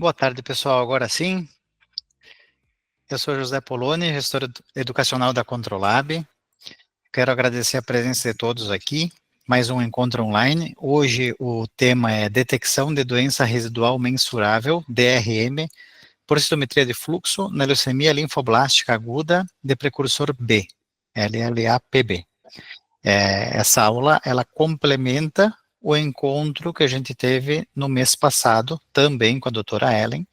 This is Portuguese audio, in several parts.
Boa tarde, pessoal. Agora sim, eu sou José Poloni, gestor educacional da Controlab. Quero agradecer a presença de todos aqui. Mais um encontro online. Hoje o tema é Detecção de Doença Residual Mensurável, DRM, por citometria de fluxo na leucemia linfoblástica aguda de precursor B, LLAPB. Essa aula, ela complementa o encontro que a gente teve no mês passado, também com a doutora Ellen,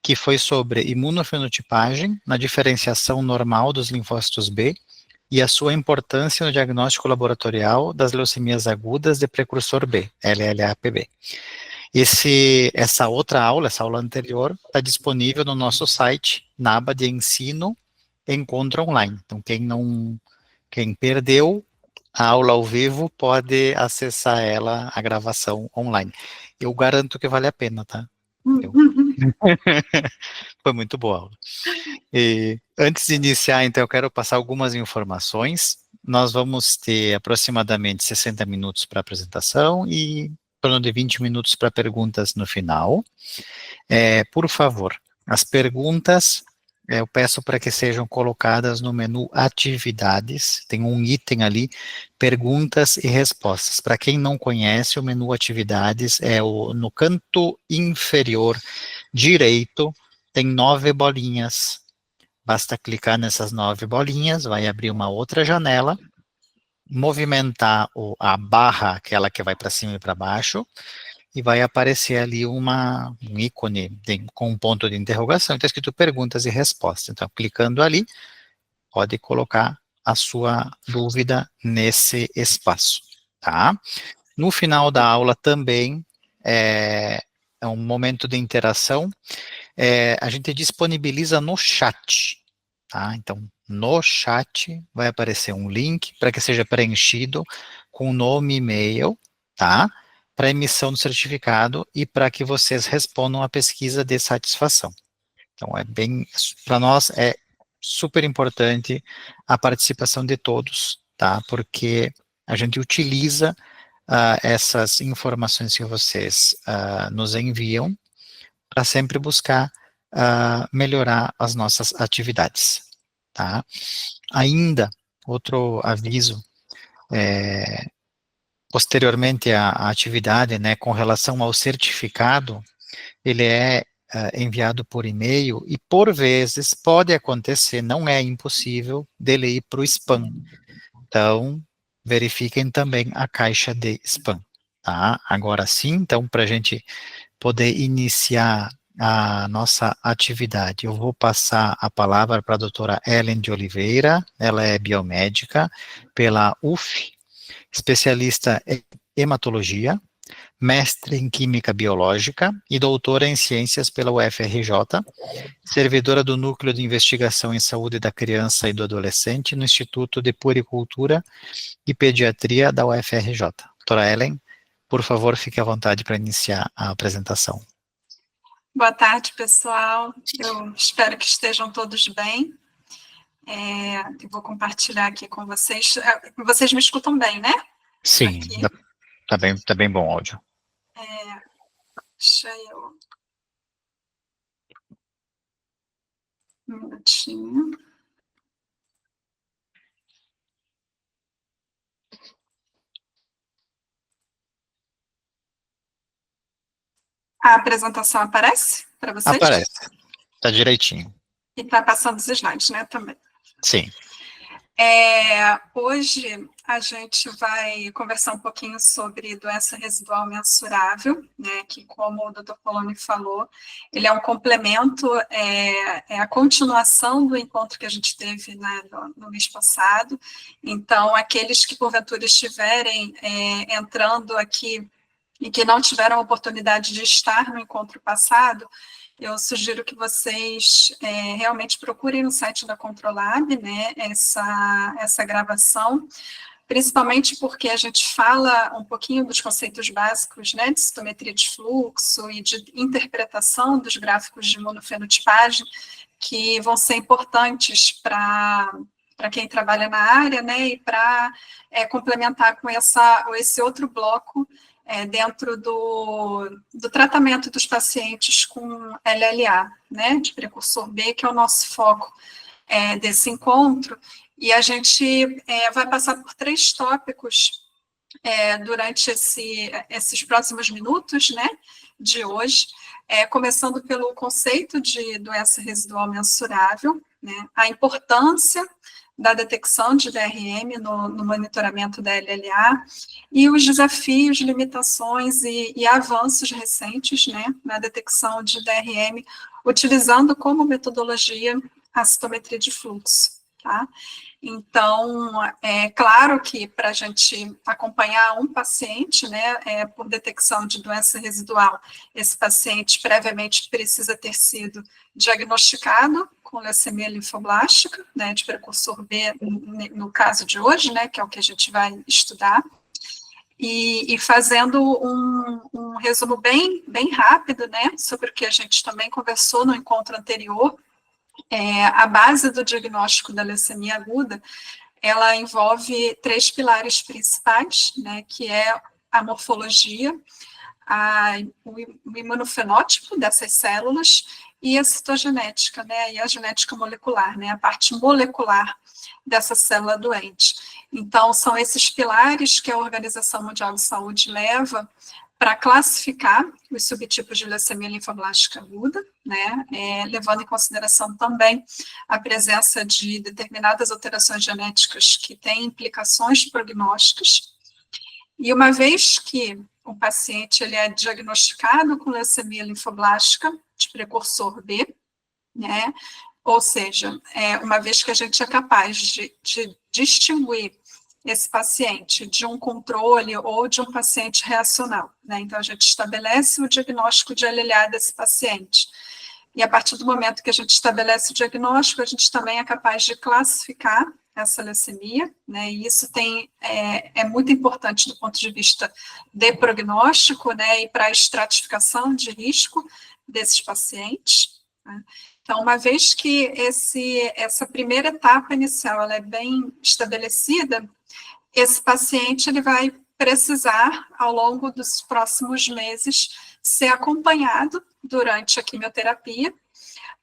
que foi sobre imunofenotipagem na diferenciação normal dos linfócitos B e a sua importância no diagnóstico laboratorial das leucemias agudas de precursor B, LLAPB. Essa outra aula, essa aula anterior, está disponível no nosso site, na aba de ensino, encontro online. Então, quem perdeu a aula ao vivo pode acessar ela, a gravação online. Eu garanto que vale a pena, tá? Foi muito boa a aula. E antes de iniciar, então, eu quero passar algumas informações. Nós vamos ter aproximadamente 60 minutos para apresentação e em torno de 20 minutos para perguntas no final. Por favor, as perguntas eu peço para que sejam colocadas no menu Atividades. Tem um item ali, Perguntas e Respostas. Para quem não conhece, o menu Atividades no canto inferior direito, tem 9 bolinhas. Basta clicar nessas 9 bolinhas, vai abrir uma outra janela, movimentar a barra, aquela que vai para cima e para baixo, e vai aparecer ali um ícone com um ponto de interrogação, está escrito perguntas e respostas. Então, clicando ali, pode colocar a sua dúvida nesse espaço, tá? No final da aula também é um momento de interação, a gente disponibiliza no chat, tá? Então, no chat vai aparecer um link para que seja preenchido com nome e e-mail, tá? Para emissão do certificado e para que vocês respondam a pesquisa de satisfação. Então, para nós é super importante a participação de todos, tá? Porque a gente utiliza essas informações que vocês nos enviam para sempre buscar melhorar as nossas atividades, tá? Ainda, outro aviso, posteriormente à atividade, né, com relação ao certificado, ele é enviado por e-mail e, por vezes, pode acontecer, não é impossível, dele ir para o spam. Então, verifiquem também a caixa de spam, tá? Agora sim, então, para a gente poder iniciar a nossa atividade, eu vou passar a palavra para a doutora Ellen de Oliveira, ela é biomédica pela UF, especialista em hematologia, mestre em Química Biológica e doutora em Ciências pela UFRJ, servidora do Núcleo de Investigação em Saúde da Criança e do Adolescente no Instituto de Puericultura e Pediatria da UFRJ. Doutora Ellen, por favor, fique à vontade para iniciar a apresentação. Boa tarde, pessoal. Eu espero que estejam todos bem. Eu vou compartilhar aqui com vocês. Vocês me escutam bem, né? Sim, tá bem bom o áudio. Deixa eu... Um minutinho. A apresentação aparece para vocês? Aparece, tá direitinho. E está passando os slides, né, também. Sim. Hoje a gente vai conversar um pouquinho sobre doença residual mensurável, né, que, como o Dr. Poloni falou, ele é um complemento, é a continuação do encontro que a gente teve, né, no mês passado. Então, aqueles que porventura estiverem entrando aqui e que não tiveram a oportunidade de estar no encontro passado, eu sugiro que vocês realmente procurem no site da Controlab, né, essa gravação, principalmente porque a gente fala um pouquinho dos conceitos básicos, né, de citometria de fluxo e de interpretação dos gráficos de imunofenotipagem, que vão ser importantes para quem trabalha na área, né, e para complementar com esse outro bloco dentro do tratamento dos pacientes com LLA, né, de precursor B, que é o nosso foco desse encontro, e a gente vai passar por 3 tópicos durante esses próximos minutos, né, de hoje, começando pelo conceito de doença residual mensurável, né, a importância da detecção de DRM no monitoramento da LLA e os desafios, limitações e avanços recentes, né, na detecção de DRM, utilizando como metodologia a citometria de fluxo, tá? Então, é claro que para a gente acompanhar um paciente, né, por detecção de doença residual, esse paciente previamente precisa ter sido diagnosticado com leucemia linfoblástica, né, de precursor B, no caso de hoje, né, que é o que a gente vai estudar, e fazendo um resumo bem rápido, né, sobre o que a gente também conversou no encontro anterior. A base do diagnóstico da leucemia aguda, ela envolve 3 pilares principais, né, que é a morfologia, o imunofenótipo dessas células e a citogenética, né, e a genética molecular, né, a parte molecular dessa célula doente. Então, são esses pilares que a Organização Mundial de Saúde leva para classificar os subtipos de leucemia linfoblástica aguda, né, levando em consideração também a presença de determinadas alterações genéticas que têm implicações prognósticas. E uma vez que o paciente ele é diagnosticado com leucemia linfoblástica de precursor B, né, ou seja, uma vez que a gente é capaz de distinguir esse paciente de um controle ou de um paciente reacional, né? Então, a gente estabelece o diagnóstico de LLA desse paciente. E a partir do momento que a gente estabelece o diagnóstico, a gente também é capaz de classificar essa leucemia, né? E isso é muito importante do ponto de vista de prognóstico, né? E para a estratificação de risco desses pacientes, né? Então, uma vez que essa primeira etapa inicial ela é bem estabelecida, esse paciente ele vai precisar, ao longo dos próximos meses, ser acompanhado durante a quimioterapia,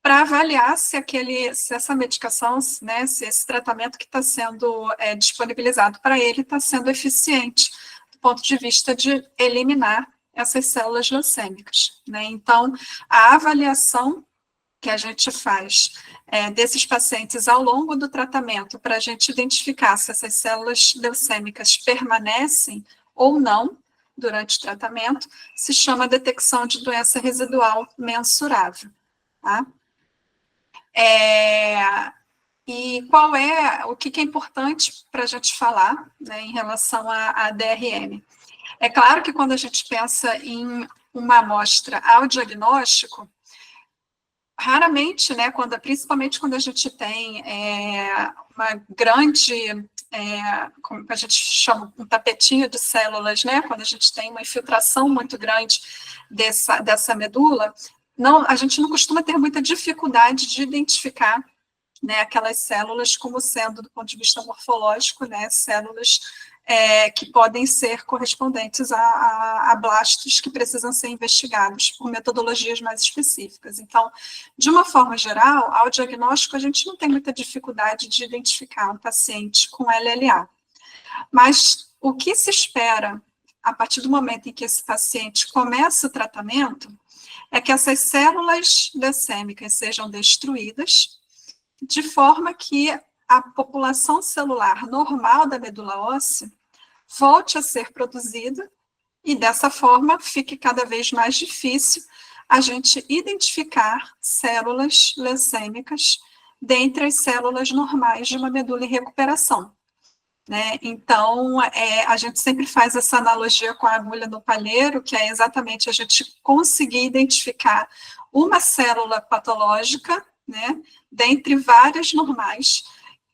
para avaliar se essa medicação, né, se esse tratamento que está sendo disponibilizado para ele está sendo eficiente, do ponto de vista de eliminar essas células leucêmicas, né? Então, a avaliação que a gente faz desses pacientes ao longo do tratamento para a gente identificar se essas células leucêmicas permanecem ou não durante o tratamento, se chama detecção de doença residual mensurável, tá? E o que é importante para a gente falar, né, em relação à DRM? É claro que quando a gente pensa em uma amostra ao diagnóstico, raramente, né, principalmente quando a gente tem uma grande, como a gente chama, um tapetinho de células, né, quando a gente tem uma infiltração muito grande dessa medula, a gente não costuma ter muita dificuldade de identificar, né, aquelas células como sendo, do ponto de vista morfológico, né, células que podem ser correspondentes a blastos que precisam ser investigados por metodologias mais específicas. Então, de uma forma geral, ao diagnóstico, a gente não tem muita dificuldade de identificar um paciente com LLA. Mas o que se espera, a partir do momento em que esse paciente começa o tratamento, é que essas células leucêmicas sejam destruídas, de forma que a população celular normal da medula óssea volte a ser produzida e, dessa forma, fique cada vez mais difícil a gente identificar células leucêmicas dentre as células normais de uma medula em recuperação, né? Então, a gente sempre faz essa analogia com a agulha no palheiro, que é exatamente a gente conseguir identificar uma célula patológica, né, dentre várias normais,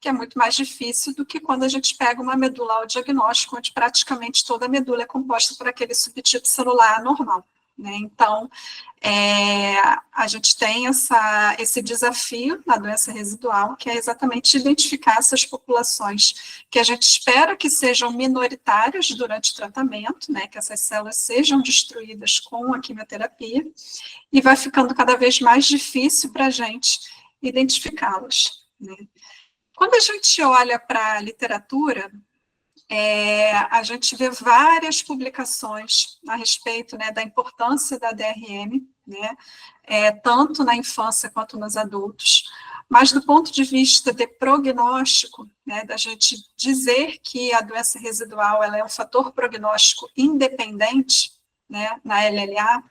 que é muito mais difícil do que quando a gente pega uma medula ao diagnóstico, onde praticamente toda a medula é composta por aquele subtipo celular normal, né? Então, a gente tem esse desafio na doença residual, que é exatamente identificar essas populações que a gente espera que sejam minoritárias durante o tratamento, né, que essas células sejam destruídas com a quimioterapia, e vai ficando cada vez mais difícil para a gente identificá-las, né? Quando a gente olha para a literatura, a gente vê várias publicações a respeito, né, da importância da DRM, né, tanto na infância quanto nos adultos, mas do ponto de vista de prognóstico, né, da gente dizer que a doença residual ela é um fator prognóstico independente, né, na LLA,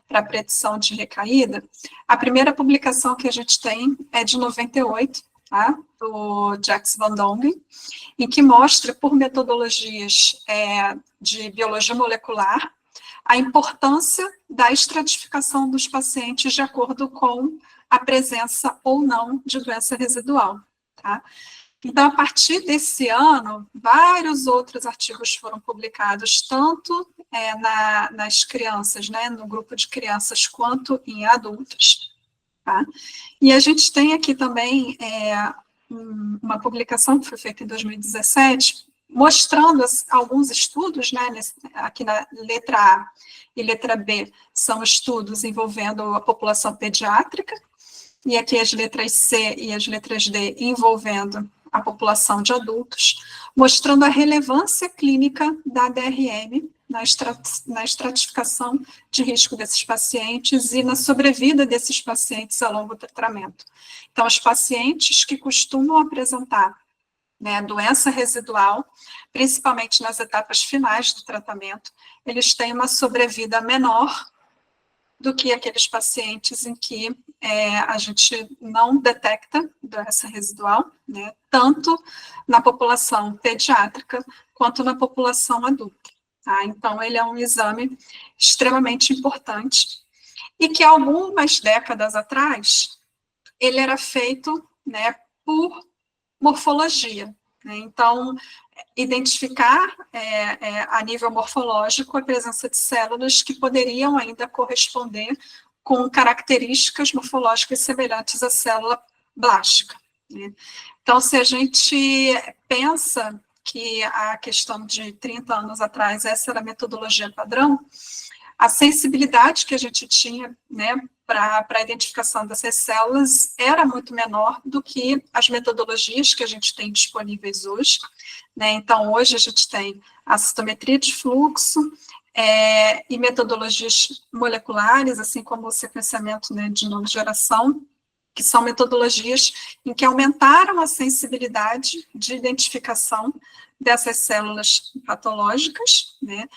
para a predição de recaída, a primeira publicação que a gente tem é de 98, tá, do Jacques Van Dongen, em que mostra, por metodologias de biologia molecular, a importância da estratificação dos pacientes de acordo com a presença ou não de doença residual, tá? Então, a partir desse ano, vários outros artigos foram publicados, tanto nas crianças, né, no grupo de crianças, quanto em adultos, tá? E a gente tem aqui também uma publicação que foi feita em 2017, mostrando alguns estudos, né, aqui na letra A e letra B, são estudos envolvendo a população pediátrica, e aqui as letras C e as letras D envolvendo a população de adultos, mostrando a relevância clínica da DRM na estratificação de risco desses pacientes e na sobrevida desses pacientes ao longo do tratamento. Então, os pacientes que costumam apresentar, né, doença residual, principalmente nas etapas finais do tratamento, eles têm uma sobrevida menor do que aqueles pacientes em que a gente não detecta doença residual, né, tanto na população pediátrica quanto na população adulta. Tá? Então, ele é um exame extremamente importante e que, algumas décadas atrás, ele era feito, né, por morfologia, né? Então, identificar a nível morfológico a presença de células que poderiam ainda corresponder com características morfológicas semelhantes à célula blástica, né? Então, se a gente pensa que a questão de 30 anos atrás, essa era a metodologia padrão, a sensibilidade que a gente tinha, né, para a identificação dessas células era muito menor do que as metodologias que a gente tem disponíveis hoje, né? Então, hoje a gente tem a citometria de fluxo e metodologias moleculares, assim como o sequenciamento, né, de nova geração, que são metodologias em que aumentaram a sensibilidade de identificação dessas células patológicas, né?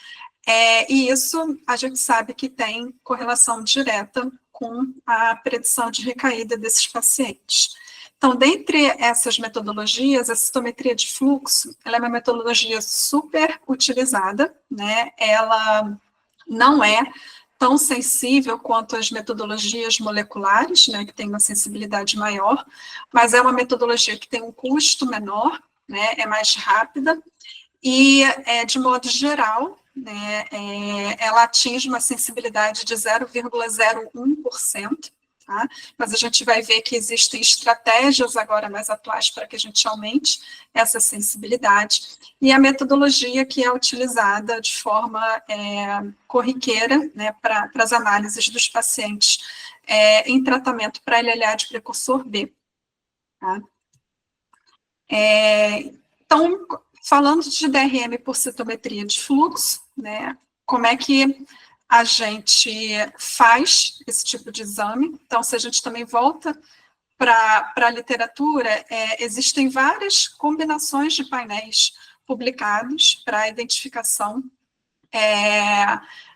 E isso a gente sabe que tem correlação direta com a predição de recaída desses pacientes. Então, dentre essas metodologias, a citometria de fluxo, ela é uma metodologia super utilizada, né? Ela não é tão sensível quanto as metodologias moleculares, né, que tem uma sensibilidade maior, mas é uma metodologia que tem um custo menor, né, é mais rápida, e, de modo geral, né, ela atinge uma sensibilidade de 0,01%, tá? Mas a gente vai ver que existem estratégias agora mais atuais para que a gente aumente essa sensibilidade, e a metodologia que é utilizada de forma corriqueira, né, para as análises dos pacientes em tratamento para LLA de precursor B. Tá? Então, falando de DRM por citometria de fluxo, né, como é que a gente faz esse tipo de exame? Então, se a gente também volta para a literatura, existem várias combinações de painéis publicados para a identificação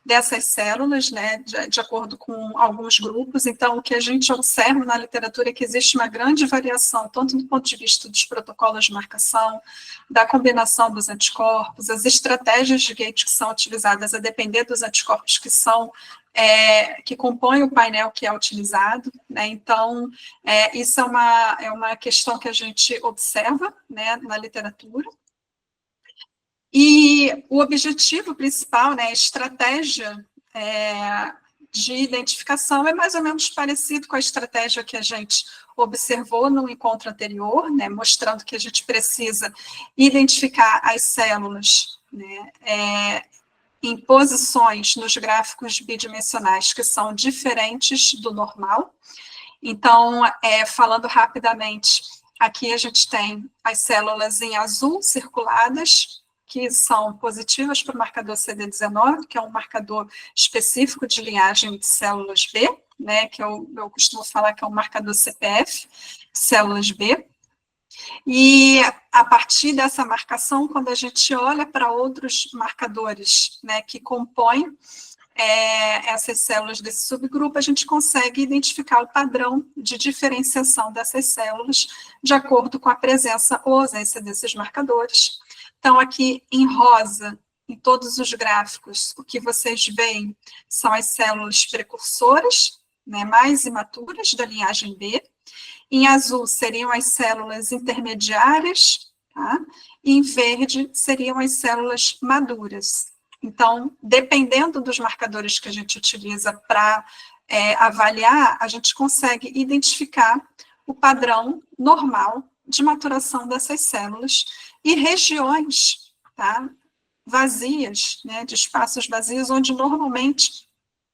dessas células, né, de acordo com alguns grupos. Então, o que a gente observa na literatura é que existe uma grande variação, tanto do ponto de vista dos protocolos de marcação, da combinação dos anticorpos, as estratégias de gate que são utilizadas a depender dos anticorpos que compõem o painel que é utilizado, né? Então, isso é uma questão que a gente observa, né, na literatura. E o objetivo principal, né, a estratégia de identificação é mais ou menos parecido com a estratégia que a gente observou no encontro anterior, né, mostrando que a gente precisa identificar as células, né, em posições nos gráficos bidimensionais que são diferentes do normal. Então, falando rapidamente, aqui a gente tem as células em azul circuladas, que são positivas para o marcador CD19, que é um marcador específico de linhagem de células B, né, que eu costumo falar que é um marcador CPF, células B. E a partir dessa marcação, quando a gente olha para outros marcadores, né, que compõem essas células desse subgrupo, a gente consegue identificar o padrão de diferenciação dessas células de acordo com a presença ou ausência desses marcadores. Então, aqui em rosa, em todos os gráficos, o que vocês veem são as células precursoras, né, mais imaturas da linhagem B. Em azul seriam as células intermediárias, tá? E em verde seriam as células maduras. Então, dependendo dos marcadores que a gente utiliza para avaliar, a gente consegue identificar o padrão normal de maturação dessas células e regiões, tá, vazias, né, de espaços vazios, onde normalmente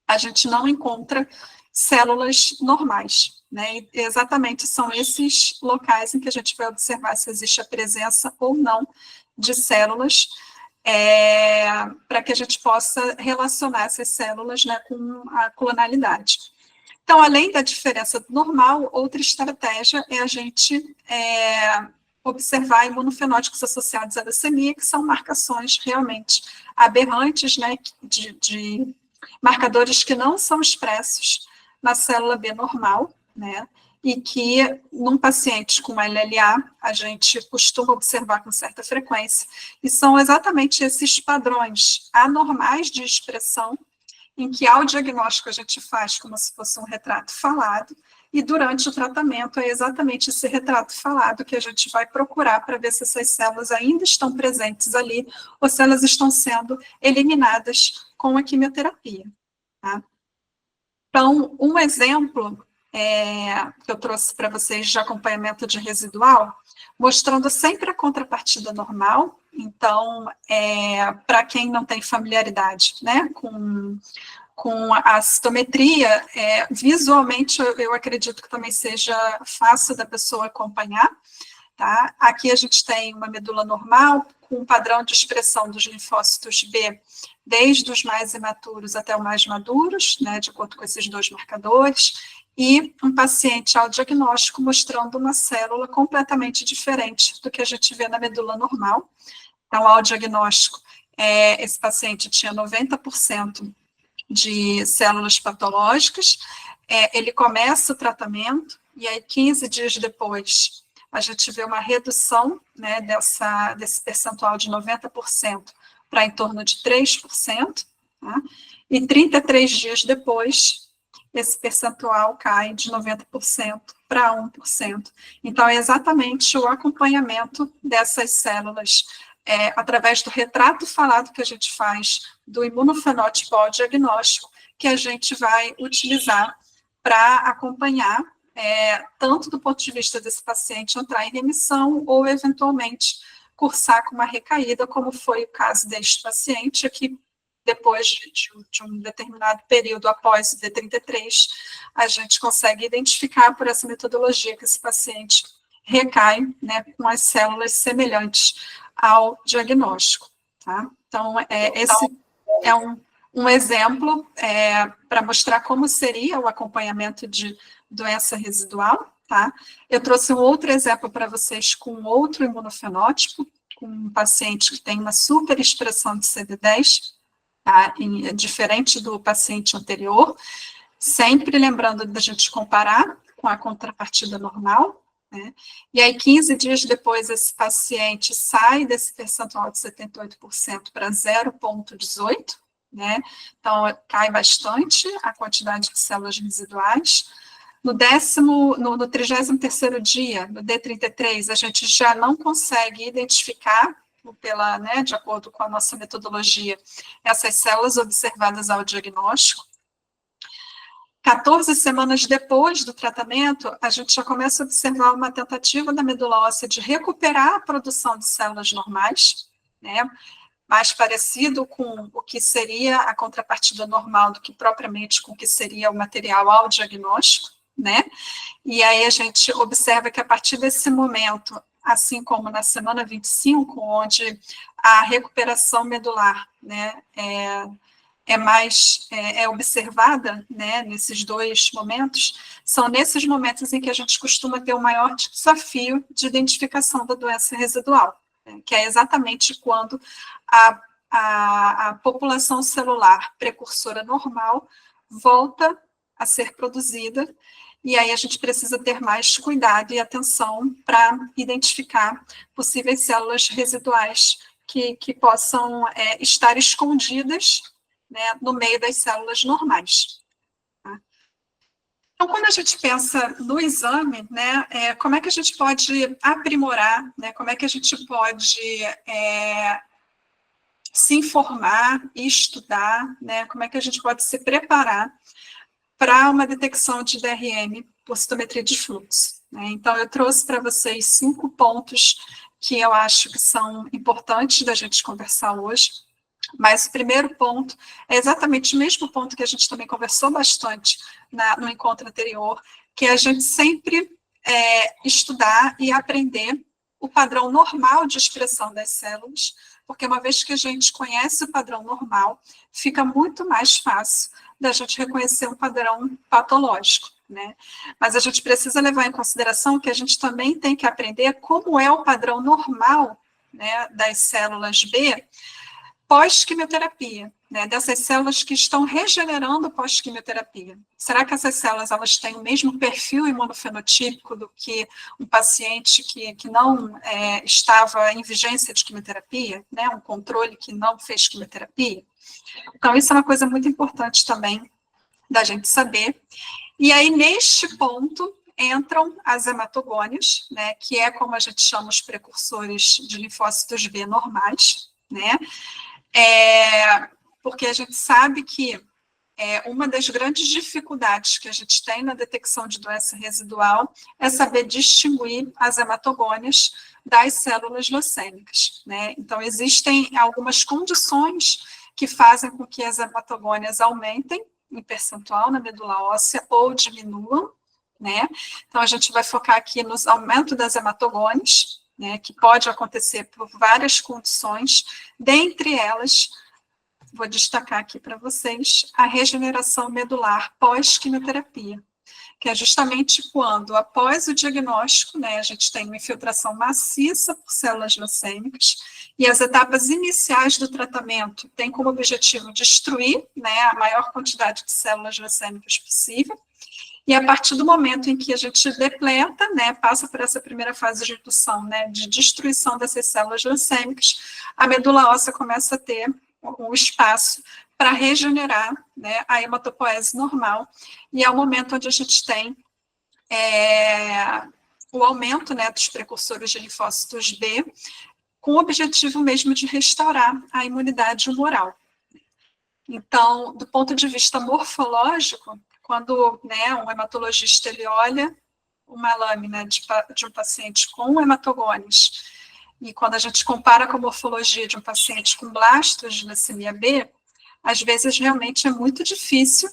a gente não encontra células normais, né, e exatamente são esses locais em que a gente vai observar se existe a presença ou não de células, para que a gente possa relacionar essas células, né, com a clonalidade. Então, além da diferença do normal, outra estratégia é a gente observar imunofenótipos associados à leucemia, que são marcações realmente aberrantes, né, de marcadores que não são expressos na célula B normal, né, e que, num paciente com LLA, a gente costuma observar com certa frequência, e são exatamente esses padrões anormais de expressão, em que ao diagnóstico a gente faz como se fosse um retrato falado, e durante o tratamento é exatamente esse retrato falado que a gente vai procurar para ver se essas células ainda estão presentes ali, ou se elas estão sendo eliminadas com a quimioterapia, tá? Então, um exemplo que eu trouxe para vocês de acompanhamento de residual, mostrando sempre a contrapartida normal. Então, para quem não tem familiaridade, né, com a citometria, visualmente eu acredito que também seja fácil da pessoa acompanhar, tá? Aqui a gente tem uma medula normal, com um padrão de expressão dos linfócitos B, desde os mais imaturos até os mais maduros, né, de acordo com esses dois marcadores, e um paciente ao diagnóstico mostrando uma célula completamente diferente do que a gente vê na medula normal. Então, ao diagnóstico, esse paciente tinha 90% de células patológicas, ele começa o tratamento, e aí 15 dias depois, a gente vê uma redução, né, desse percentual de 90% para em torno de 3%, tá? E 33 dias depois, esse percentual cai de 90% para 1%. Então, é exatamente o acompanhamento dessas células através do retrato falado que a gente faz do imunofenótipo ao diagnóstico, que a gente vai utilizar para acompanhar, tanto do ponto de vista desse paciente entrar em remissão ou, eventualmente, cursar com uma recaída, como foi o caso deste paciente, que depois de um determinado período após o D33, a gente consegue identificar por essa metodologia que esse paciente recai, né, com as células semelhantes ao diagnóstico, tá? Então, esse é um exemplo para mostrar como seria o acompanhamento de doença residual, tá? Eu trouxe um outro exemplo para vocês com outro imunofenótipo, com um paciente que tem uma superexpressão de CD10, tá? Diferente do paciente anterior, sempre lembrando da gente comparar com a contrapartida normal, né? E aí, 15 dias depois, esse paciente sai desse percentual de 78% para 0,18, né? Então, cai bastante a quantidade de células residuais. No 33º dia, no D33, a gente já não consegue identificar né, de acordo com a nossa metodologia, essas células observadas ao diagnóstico. 14 semanas depois do tratamento, a gente já começa a observar uma tentativa da medula óssea de recuperar a produção de células normais, né, mais parecido com o que seria a contrapartida normal do que propriamente com o que seria o material ao diagnóstico, né? E aí a gente observa que a partir desse momento, assim como na semana 25, onde a recuperação medular, né, é observada, né, nesses dois momentos, são nesses momentos em que a gente costuma ter o maior desafio de identificação da doença residual, né, que é exatamente quando a população celular precursora normal volta a ser produzida, e aí a gente precisa ter mais cuidado e atenção para identificar possíveis células residuais que possam estar escondidas, né, no meio das células normais. Tá? Então, quando a gente pensa no exame, né, como é que a gente pode aprimorar, né, como é que a gente pode se informar e estudar, né, como é que a gente pode se preparar para uma detecção de DRM por citometria de fluxo. Né? Então, eu trouxe para vocês 5 pontos que eu acho que são importantes da gente conversar hoje, mas o primeiro ponto é exatamente o mesmo ponto que a gente também conversou bastante no encontro anterior, que é a gente sempre estudar e aprender o padrão normal de expressão das células, porque uma vez que a gente conhece o padrão normal, fica muito mais fácil da gente reconhecer um padrão patológico, né? Mas a gente precisa levar em consideração que a gente também tem que aprender como é o padrão normal, né, das células B pós-quimioterapia, né, dessas células que estão regenerando pós-quimioterapia. Será que essas células elas têm o mesmo perfil imunofenotípico do que um paciente que não estava em vigência de quimioterapia, né, um controle que não fez quimioterapia? Então, isso é uma coisa muito importante também da gente saber. E aí, neste ponto, entram as hematogônias, né, que é como a gente chama os precursores de linfócitos B normais, né, porque a gente sabe que uma das grandes dificuldades que a gente tem na detecção de doença residual é saber distinguir as hematogônias das células leucêmicas, né? Então, existem algumas condições que fazem com que as hematogônias aumentem em percentual na medula óssea ou diminuam, né? Então, a gente vai focar aqui no aumento das hematogônias, né, que pode acontecer por várias condições, dentre elas, vou destacar aqui para vocês, a regeneração medular pós-quimioterapia, que é justamente quando, após o diagnóstico, né, a gente tem uma infiltração maciça por células leucêmicas, e as etapas iniciais do tratamento têm como objetivo destruir, né, a maior quantidade de células leucêmicas possível, e a partir do momento em que a gente depleta, né, passa por essa primeira fase de indução, né, de destruição dessas células leucêmicas, a medula óssea começa a ter um espaço para regenerar, né, a hematopoese normal, e é o momento onde a gente tem o aumento, né, dos precursores de linfócitos B, com o objetivo mesmo de restaurar a imunidade humoral. Então, do ponto de vista morfológico, quando, né, um hematologista ele olha uma lâmina de um paciente com hematogônios, e quando a gente compara com a morfologia de um paciente com blastos de leucemia B, às vezes realmente é muito difícil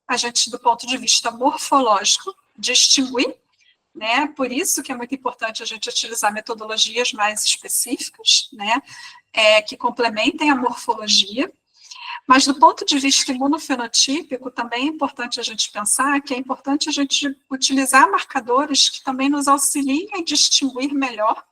a gente, do ponto de vista morfológico, distinguir, né? Por isso que é muito importante a gente utilizar metodologias mais específicas, né, que complementem a morfologia. Mas do ponto de vista imunofenotípico, também é importante a gente pensar que é importante a gente utilizar marcadores que também nos auxiliem a distinguir melhor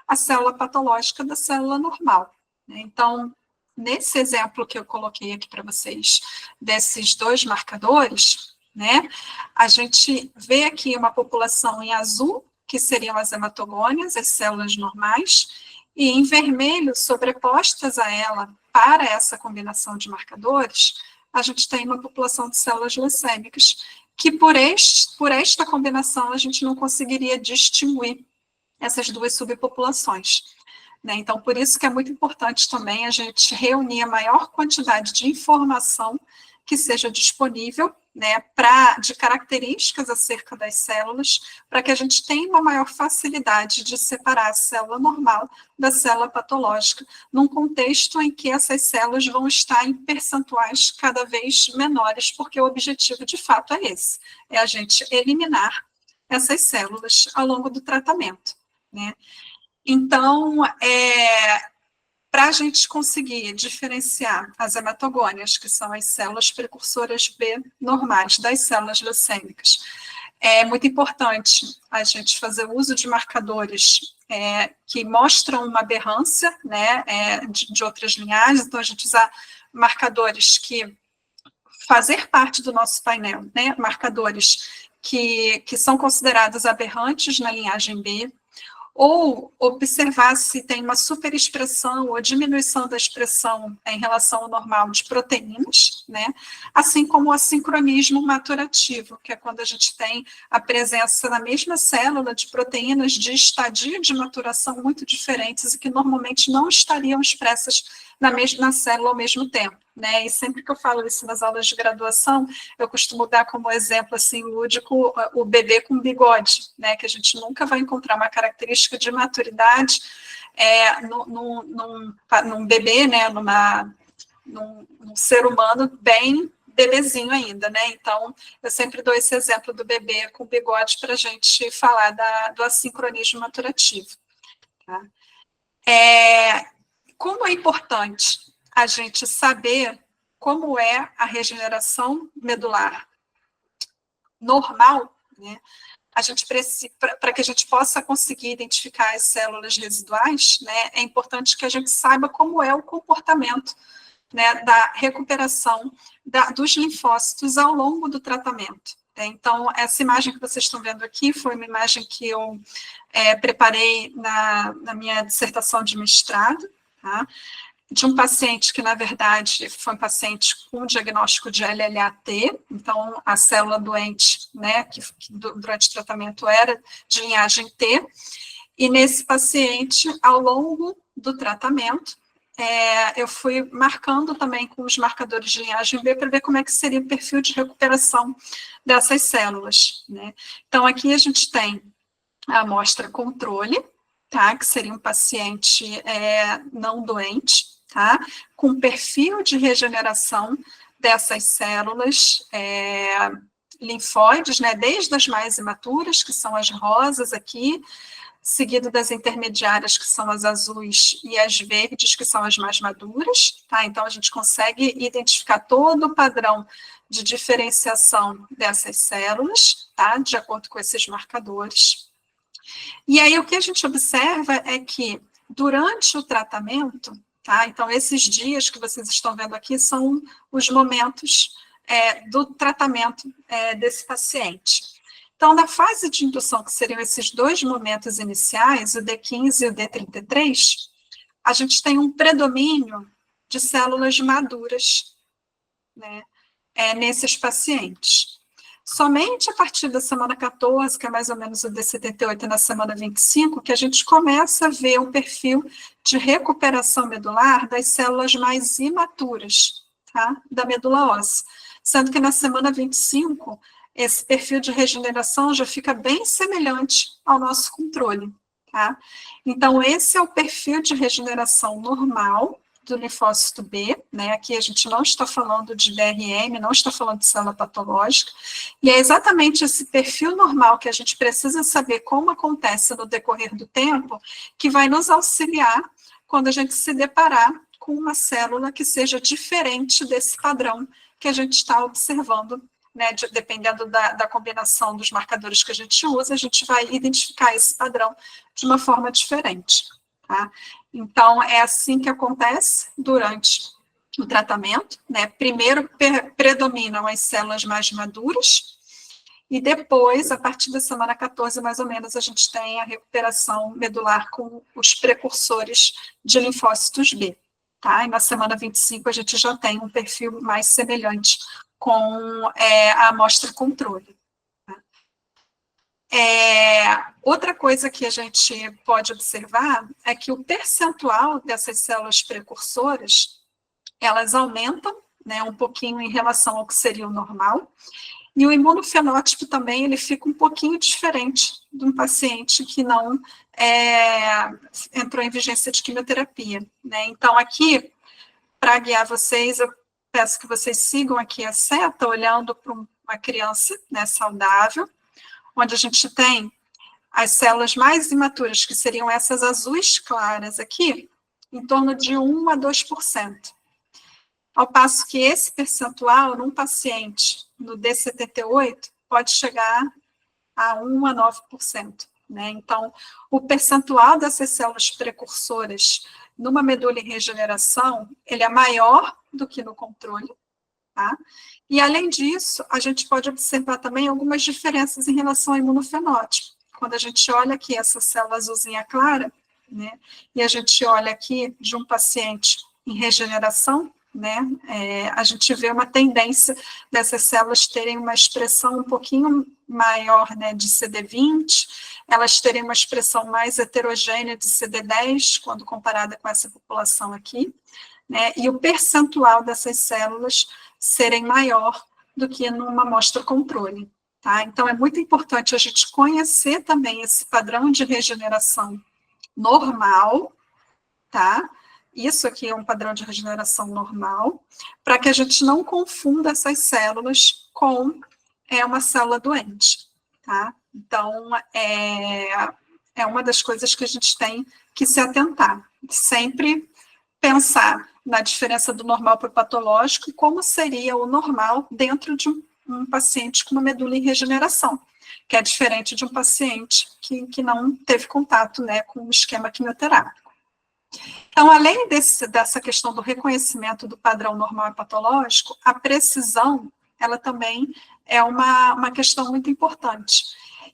a célula patológica da célula normal. Então, nesse exemplo que eu coloquei aqui para vocês, desses 2 marcadores, né, a gente vê aqui uma população em azul, que seriam as hematogônias, as células normais, e em vermelho, sobrepostas a ela, para essa combinação de marcadores, a gente tem uma população de células leucêmicas, que por esta combinação a gente não conseguiria distinguir essas 2 subpopulações. né? Então, por isso que é muito importante também a gente reunir a maior quantidade de informação que seja disponível, né, de características acerca das células, para que a gente tenha uma maior facilidade de separar a célula normal da célula patológica, num contexto em que essas células vão estar em percentuais cada vez menores, porque o objetivo, de fato, é esse, é a gente eliminar essas células ao longo do tratamento, né? Então, para a gente conseguir diferenciar as hematogônias, que são as células precursoras B normais, das células leucêmicas, é muito importante a gente fazer uso de marcadores que mostram uma aberrância, né, de outras linhagens. Então, a gente usar marcadores que fazer parte do nosso painel, né, marcadores que são considerados aberrantes na linhagem B, ou observar se tem uma superexpressão ou diminuição da expressão em relação ao normal de proteínas, né? Assim como o assincronismo maturativo, que é quando a gente tem a presença na mesma célula de proteínas de estadio de maturação muito diferentes e que normalmente não estariam expressas na célula ao mesmo tempo, né? E sempre que eu falo isso nas aulas de graduação, eu costumo dar como exemplo, assim, lúdico, o bebê com bigode, né? Que a gente nunca vai encontrar uma característica de maturidade num bebê, né? Num ser humano bem bebezinho ainda, né? Então, eu sempre dou esse exemplo do bebê com bigode para a gente falar do assincronismo maturativo, tá? Como é importante a gente saber como é a regeneração medular normal, né? A gente precisa, para que a gente possa conseguir identificar as células residuais, né, é importante que a gente saiba como é o comportamento, né, da recuperação dos linfócitos ao longo do tratamento. Então, essa imagem que vocês estão vendo aqui foi uma imagem que eu preparei na minha dissertação de mestrado, tá? De um paciente que, na verdade, foi um paciente com diagnóstico de LLAT, então a célula doente, né, que durante o tratamento era de linhagem T, e nesse paciente, ao longo do tratamento, eu fui marcando também com os marcadores de linhagem B para ver como é que seria o perfil de recuperação dessas células, né? Então, aqui a gente tem a amostra controle, tá? Que seria um paciente não doente, tá? Com perfil de regeneração dessas células linfóides, né? Desde as mais imaturas, que são as rosas aqui, seguido das intermediárias, que são as azuis, e as verdes, que são as mais maduras, tá? Então, a gente consegue identificar todo o padrão de diferenciação dessas células, tá? De acordo com esses marcadores. E aí, o que a gente observa é que, durante o tratamento, tá? Então, esses dias que vocês estão vendo aqui são os momentos do tratamento desse paciente. Então, na fase de indução, que seriam esses dois momentos iniciais, o D15 e o D33, a gente tem um predomínio de células maduras, né, nesses pacientes. Somente a partir da semana 14, que é mais ou menos o D78, e na semana 25, que a gente começa a ver o perfil de recuperação medular das células mais imaturas, tá, da medula óssea. Sendo que na semana 25, esse perfil de regeneração já fica bem semelhante ao nosso controle, tá? Então, esse é o perfil de regeneração normal do linfócito B, né? Aqui a gente não está falando de DRM, não está falando de célula patológica, e é exatamente esse perfil normal que a gente precisa saber como acontece no decorrer do tempo, que vai nos auxiliar quando a gente se deparar com uma célula que seja diferente desse padrão que a gente está observando, né, dependendo da combinação dos marcadores que a gente usa, a gente vai identificar esse padrão de uma forma diferente, tá? Então, é assim que acontece durante o tratamento, né? Primeiro predominam as células mais maduras, e depois, a partir da semana 14, mais ou menos, a gente tem a recuperação medular com os precursores de linfócitos B, tá? E na semana 25, a gente já tem um perfil mais semelhante com a amostra controle. Tá? Outra coisa que a gente pode observar é que o percentual dessas células precursoras, elas aumentam, né, um pouquinho em relação ao que seria o normal, e o imunofenótipo também, ele fica um pouquinho diferente de um paciente que não entrou em vigência de quimioterapia, né? Então, aqui, para guiar vocês, eu peço que vocês sigam aqui a seta, olhando para uma criança, né, saudável, onde a gente tem as células mais imaturas, que seriam essas azuis claras aqui, em torno de 1 a 2%. Ao passo que esse percentual, num paciente no D78, pode chegar a 1 a 9%. Né? Então, o percentual dessas células precursoras numa medula em regeneração, ele é maior do que no controle. Tá? E, além disso, a gente pode observar também algumas diferenças em relação ao imunofenótipo. Quando a gente olha aqui essa célula azulzinha clara, né, e a gente olha aqui de um paciente em regeneração, né, a gente vê uma tendência dessas células terem uma expressão um pouquinho maior, né, de CD20, elas terem uma expressão mais heterogênea de CD10, quando comparada com essa população aqui, né, e o percentual dessas células serem maior do que numa amostra controle. Tá? Então, é muito importante a gente conhecer também esse padrão de regeneração normal, tá? Isso aqui é um padrão de regeneração normal, para que a gente não confunda essas células com uma célula doente, tá? Então, é uma das coisas que a gente tem que se atentar. Sempre pensar na diferença do normal para o patológico e como seria o normal dentro de um paciente com uma medula em regeneração, que é diferente de um paciente que não teve contato, né, com o esquema quimioterápico. Então, além dessa questão do reconhecimento do padrão normal e patológico, a precisão, ela também é uma questão muito importante.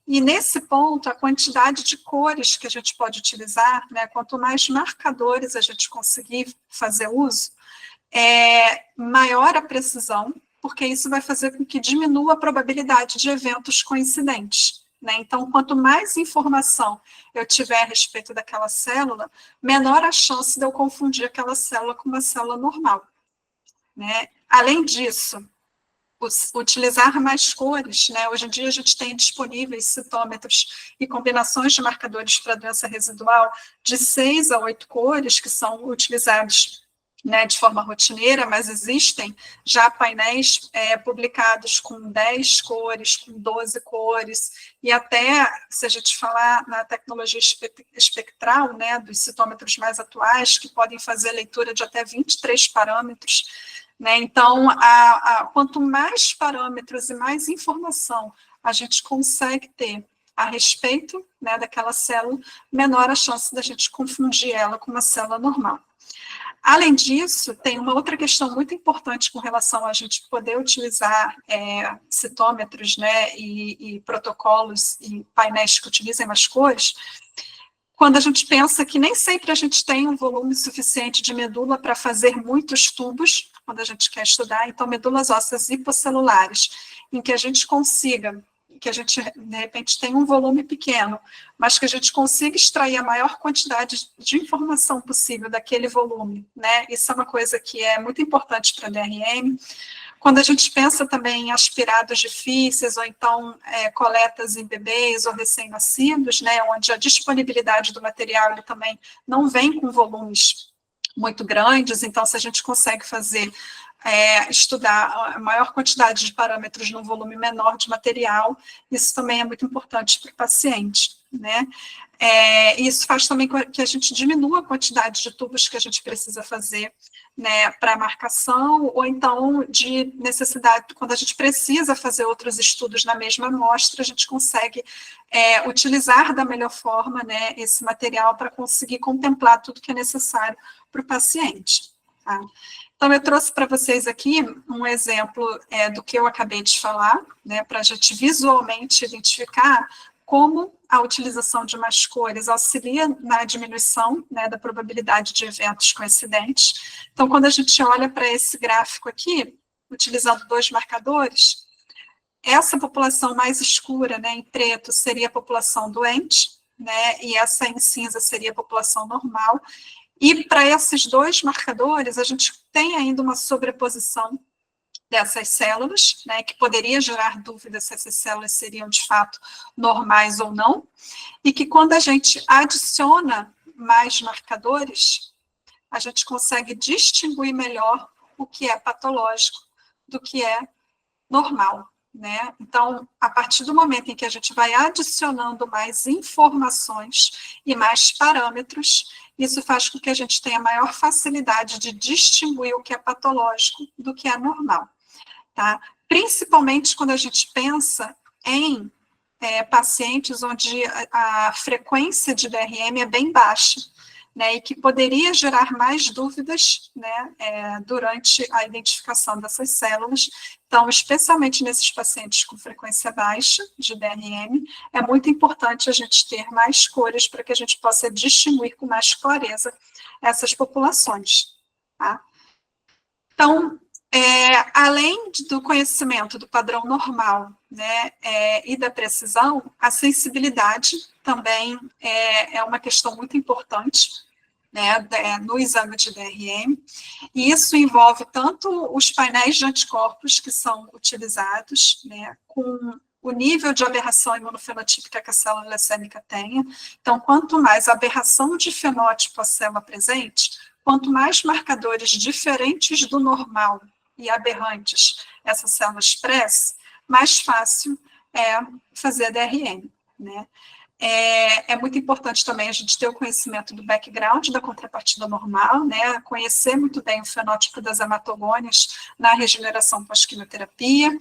E, nesse ponto, a quantidade de cores que a gente pode utilizar, né, quanto mais marcadores a gente conseguir fazer uso, maior a precisão, porque isso vai fazer com que diminua a probabilidade de eventos coincidentes. Né? Então, quanto mais informação eu tiver a respeito daquela célula, menor a chance de eu confundir aquela célula com uma célula normal. Né? Além disso, utilizar mais cores, né? Hoje em dia a gente tem disponíveis citômetros e combinações de marcadores para doença residual de 6 a 8 cores, que são utilizados, né, de forma rotineira, mas existem já painéis publicados com 10 cores, com 12 cores, e até, se a gente falar na tecnologia espectral, né, dos citômetros mais atuais, que podem fazer leitura de até 23 parâmetros, né? Então, quanto mais parâmetros e mais informação a gente consegue ter a respeito, né, daquela célula, menor a chance da gente confundir ela com uma célula normal. Além disso, tem uma outra questão muito importante com relação a gente poder utilizar citômetros, né, e protocolos e painéis que utilizem mais cores, quando a gente pensa que nem sempre a gente tem um volume suficiente de medula para fazer muitos tubos, quando a gente quer estudar, então medulas ósseas hiposcelulares, em que a gente consiga, que a gente, de repente, tem um volume pequeno, mas que a gente consiga extrair a maior quantidade de informação possível daquele volume, né? Isso é uma coisa que é muito importante para a DRM. Quando a gente pensa também em aspirados difíceis, ou então coletas em bebês ou recém-nascidos, né, onde a disponibilidade do material ele também não vem com volumes muito grandes, então se a gente consegue estudar a maior quantidade de parâmetros num volume menor de material, isso também é muito importante para o paciente, né? Isso faz também que a gente diminua a quantidade de tubos que a gente precisa fazer, né, para marcação, ou então de necessidade, quando a gente precisa fazer outros estudos na mesma amostra, a gente consegue utilizar da melhor forma, né, esse material para conseguir contemplar tudo que é necessário para o paciente. Tá? Então, eu trouxe para vocês aqui um exemplo do que eu acabei de falar, né, para a gente visualmente identificar como a utilização de mais cores auxilia na diminuição, né, da probabilidade de eventos coincidentes. Então, quando a gente olha para esse gráfico aqui, utilizando 2 marcadores, essa população mais escura, né, em preto, seria a população doente, né, e essa em cinza seria a população normal. E para esses dois marcadores, a gente tem ainda uma sobreposição dessas células, né, que poderia gerar dúvida se essas células seriam de fato normais ou não, e que quando a gente adiciona mais marcadores, a gente consegue distinguir melhor o que é patológico do que é normal, né? Então, a partir do momento em que a gente vai adicionando mais informações e mais parâmetros, isso faz com que a gente tenha maior facilidade de distinguir o que é patológico do que é normal, tá? Principalmente quando a gente pensa em pacientes onde a frequência de DRM é bem baixa, né, e que poderia gerar mais dúvidas, né, durante a identificação dessas células. Então, especialmente nesses pacientes com frequência baixa de DRM, é muito importante a gente ter mais cores para que a gente possa distinguir com mais clareza essas populações, tá? Então, além do conhecimento do padrão normal, né, e da precisão, a sensibilidade também é uma questão muito importante, né, no exame de DRM, e isso envolve tanto os painéis de anticorpos que são utilizados, né, com o nível de aberração imunofenotípica que a célula leucêmica tenha. Então, quanto mais aberração de fenótipo a célula presente, quanto mais marcadores diferentes do normal e aberrantes essa célula expressa, mais fácil é fazer DRM, né? É muito importante também a gente ter o conhecimento do background da contrapartida normal, né? Conhecer muito bem o fenótipo das hematogônias na regeneração pós-quimioterapia,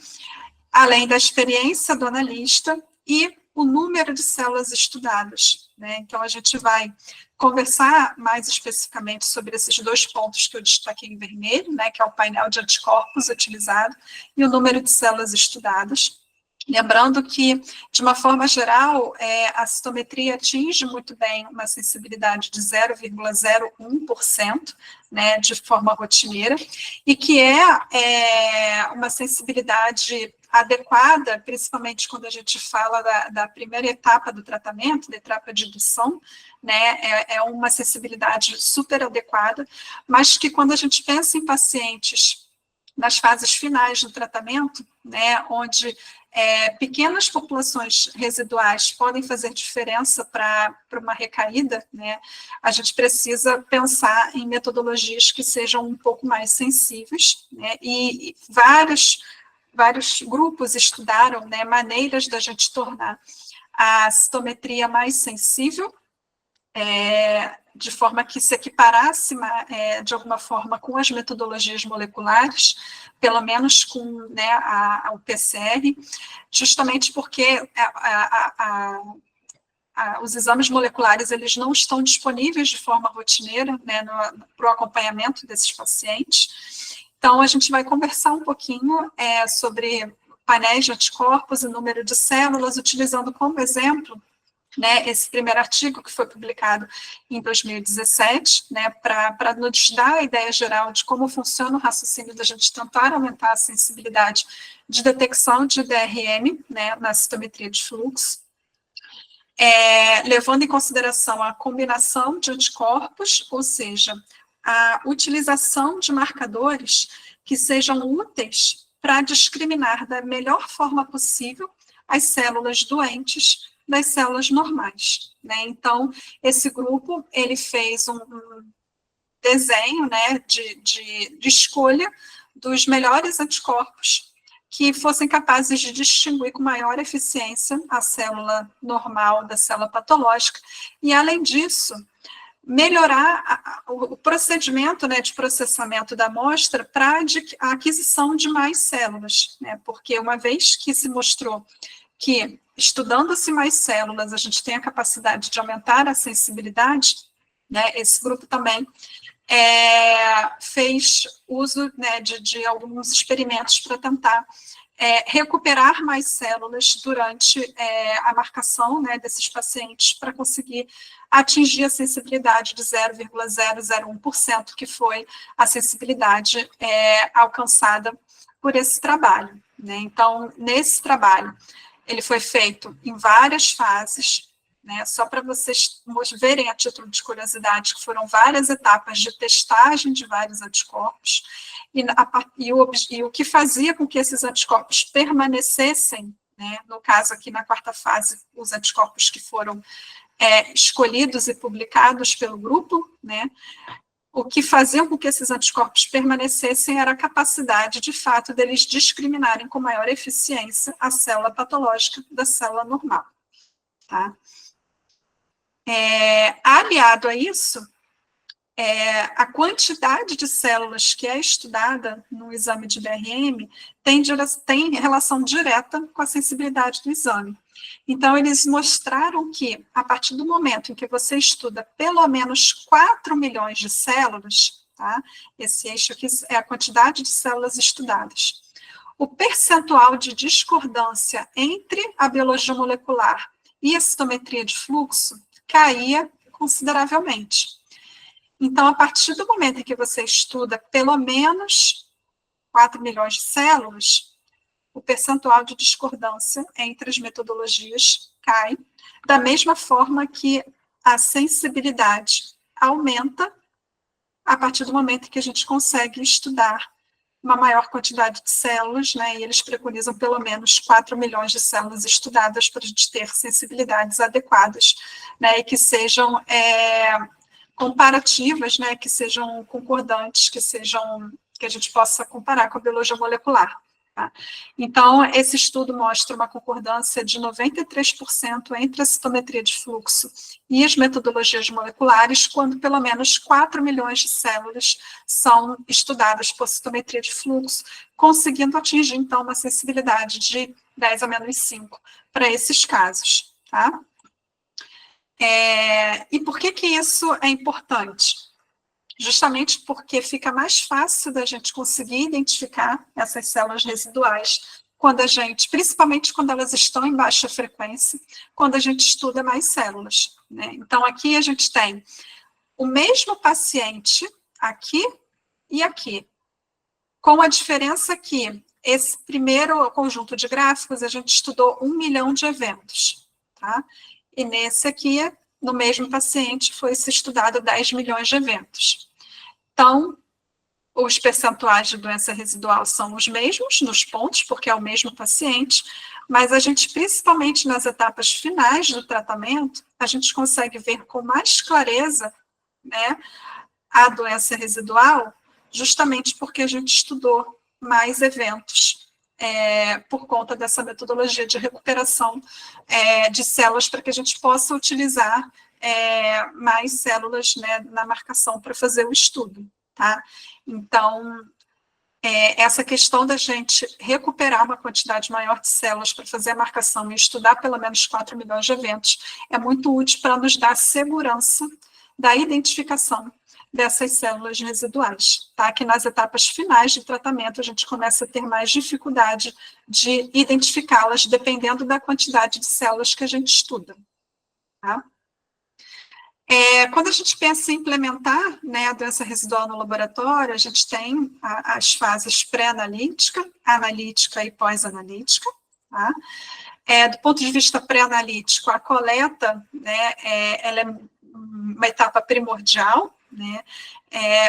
além da experiência do analista e o número de células estudadas, né? Então, a gente vai conversar mais especificamente sobre esses dois pontos que eu destaquei em vermelho, né, que é o painel de anticorpos utilizado e o número de células estudadas. Lembrando que, de uma forma geral, a citometria atinge muito bem uma sensibilidade de 0,01%, né, de forma rotineira, e que é uma sensibilidade adequada, principalmente quando a gente fala da primeira etapa do tratamento, da etapa de indução, né, é uma sensibilidade super adequada, mas que quando a gente pensa em pacientes nas fases finais do tratamento, né, onde pequenas populações residuais podem fazer diferença para uma recaída, né, a gente precisa pensar em metodologias que sejam um pouco mais sensíveis, né, e vários grupos estudaram, né, maneiras da gente tornar a citometria mais sensível, de forma que se equiparasse de alguma forma com as metodologias moleculares, pelo menos com, né, o PCR, justamente porque os exames moleculares eles não estão disponíveis de forma rotineira, né, para o acompanhamento desses pacientes. Então, a gente vai conversar um pouquinho sobre painéis de anticorpos e número de células, utilizando como exemplo, né, esse primeiro artigo que foi publicado em 2017, né, para nos dar a ideia geral de como funciona o raciocínio da gente tentar aumentar a sensibilidade de detecção de DRM, né, na citometria de fluxo, levando em consideração a combinação de anticorpos, ou seja, a utilização de marcadores que sejam úteis para discriminar da melhor forma possível as células doentes das células normais, né? Então, esse grupo, ele fez um desenho, né, de escolha dos melhores anticorpos que fossem capazes de distinguir com maior eficiência a célula normal da célula patológica, e, além disso, melhorar o procedimento, né, de processamento da amostra para a aquisição de mais células, né, porque uma vez que se mostrou que, estudando-se mais células, a gente tem a capacidade de aumentar a sensibilidade, né, esse grupo também fez uso, né, de alguns experimentos para tentar recuperar mais células durante a marcação, né, desses pacientes para conseguir atingir a sensibilidade de 0,001%, que foi a sensibilidade alcançada por esse trabalho, né? Então, nesse trabalho, ele foi feito em várias fases, né? Só para vocês verem a título de curiosidade, que foram várias etapas de testagem de vários anticorpos, e o que fazia com que esses anticorpos permanecessem, né? No caso aqui na quarta fase, os anticorpos que foram escolhidos e publicados pelo grupo, né? O que fazia com que esses anticorpos permanecessem era a capacidade, de fato, deles discriminarem com maior eficiência a célula patológica da célula normal. Tá? Aliado a isso, a quantidade de células que é estudada no exame de BRM tem relação direta com a sensibilidade do exame. Então, eles mostraram que, a partir do momento em que você estuda pelo menos 4 milhões de células, tá? Esse eixo aqui é a quantidade de células estudadas, o percentual de discordância entre a biologia molecular e a citometria de fluxo caía consideravelmente. Então, a partir do momento em que você estuda pelo menos 4 milhões de células, o percentual de discordância entre as metodologias cai, da mesma forma que a sensibilidade aumenta a partir do momento em que a gente consegue estudar uma maior quantidade de células, né, e eles preconizam pelo menos 4 milhões de células estudadas para a gente ter sensibilidades adequadas, né, e que sejam comparativas, né, que sejam concordantes, que a gente possa comparar com a biologia molecular. Tá? Então, esse estudo mostra uma concordância de 93% entre a citometria de fluxo e as metodologias moleculares, quando pelo menos 4 milhões de células são estudadas por citometria de fluxo, conseguindo atingir, então, uma sensibilidade de 10 a menos 5 para esses casos. Tá? E por que isso é importante? Justamente porque fica mais fácil da gente conseguir identificar essas células residuais quando a gente, principalmente quando elas estão em baixa frequência, quando a gente estuda mais células, né? Então, aqui a gente tem o mesmo paciente aqui e aqui, com a diferença que esse primeiro conjunto de gráficos a gente estudou 1 milhão de eventos, tá? E nesse aqui, no mesmo paciente, foi-se estudado 10 milhões de eventos. Então, os percentuais de doença residual são os mesmos nos pontos, porque é o mesmo paciente, mas a gente, principalmente nas etapas finais do tratamento, a gente consegue ver com mais clareza, né, a doença residual, justamente porque a gente estudou mais eventos, por conta dessa metodologia de recuperação de células, para que a gente possa utilizar mais células, né, na marcação para fazer o estudo, tá? Então, essa questão da gente recuperar uma quantidade maior de células para fazer a marcação e estudar pelo menos 4 milhões de eventos é muito útil para nos dar segurança da identificação dessas células residuais, tá? Que nas etapas finais de tratamento a gente começa a ter mais dificuldade de identificá-las, dependendo da quantidade de células que a gente estuda, tá? Quando a gente pensa em implementar, né, a doença residual no laboratório, a gente tem as fases pré-analítica, analítica e pós-analítica, tá? Do ponto de vista pré-analítico, a coleta, né, ela é uma etapa primordial, né?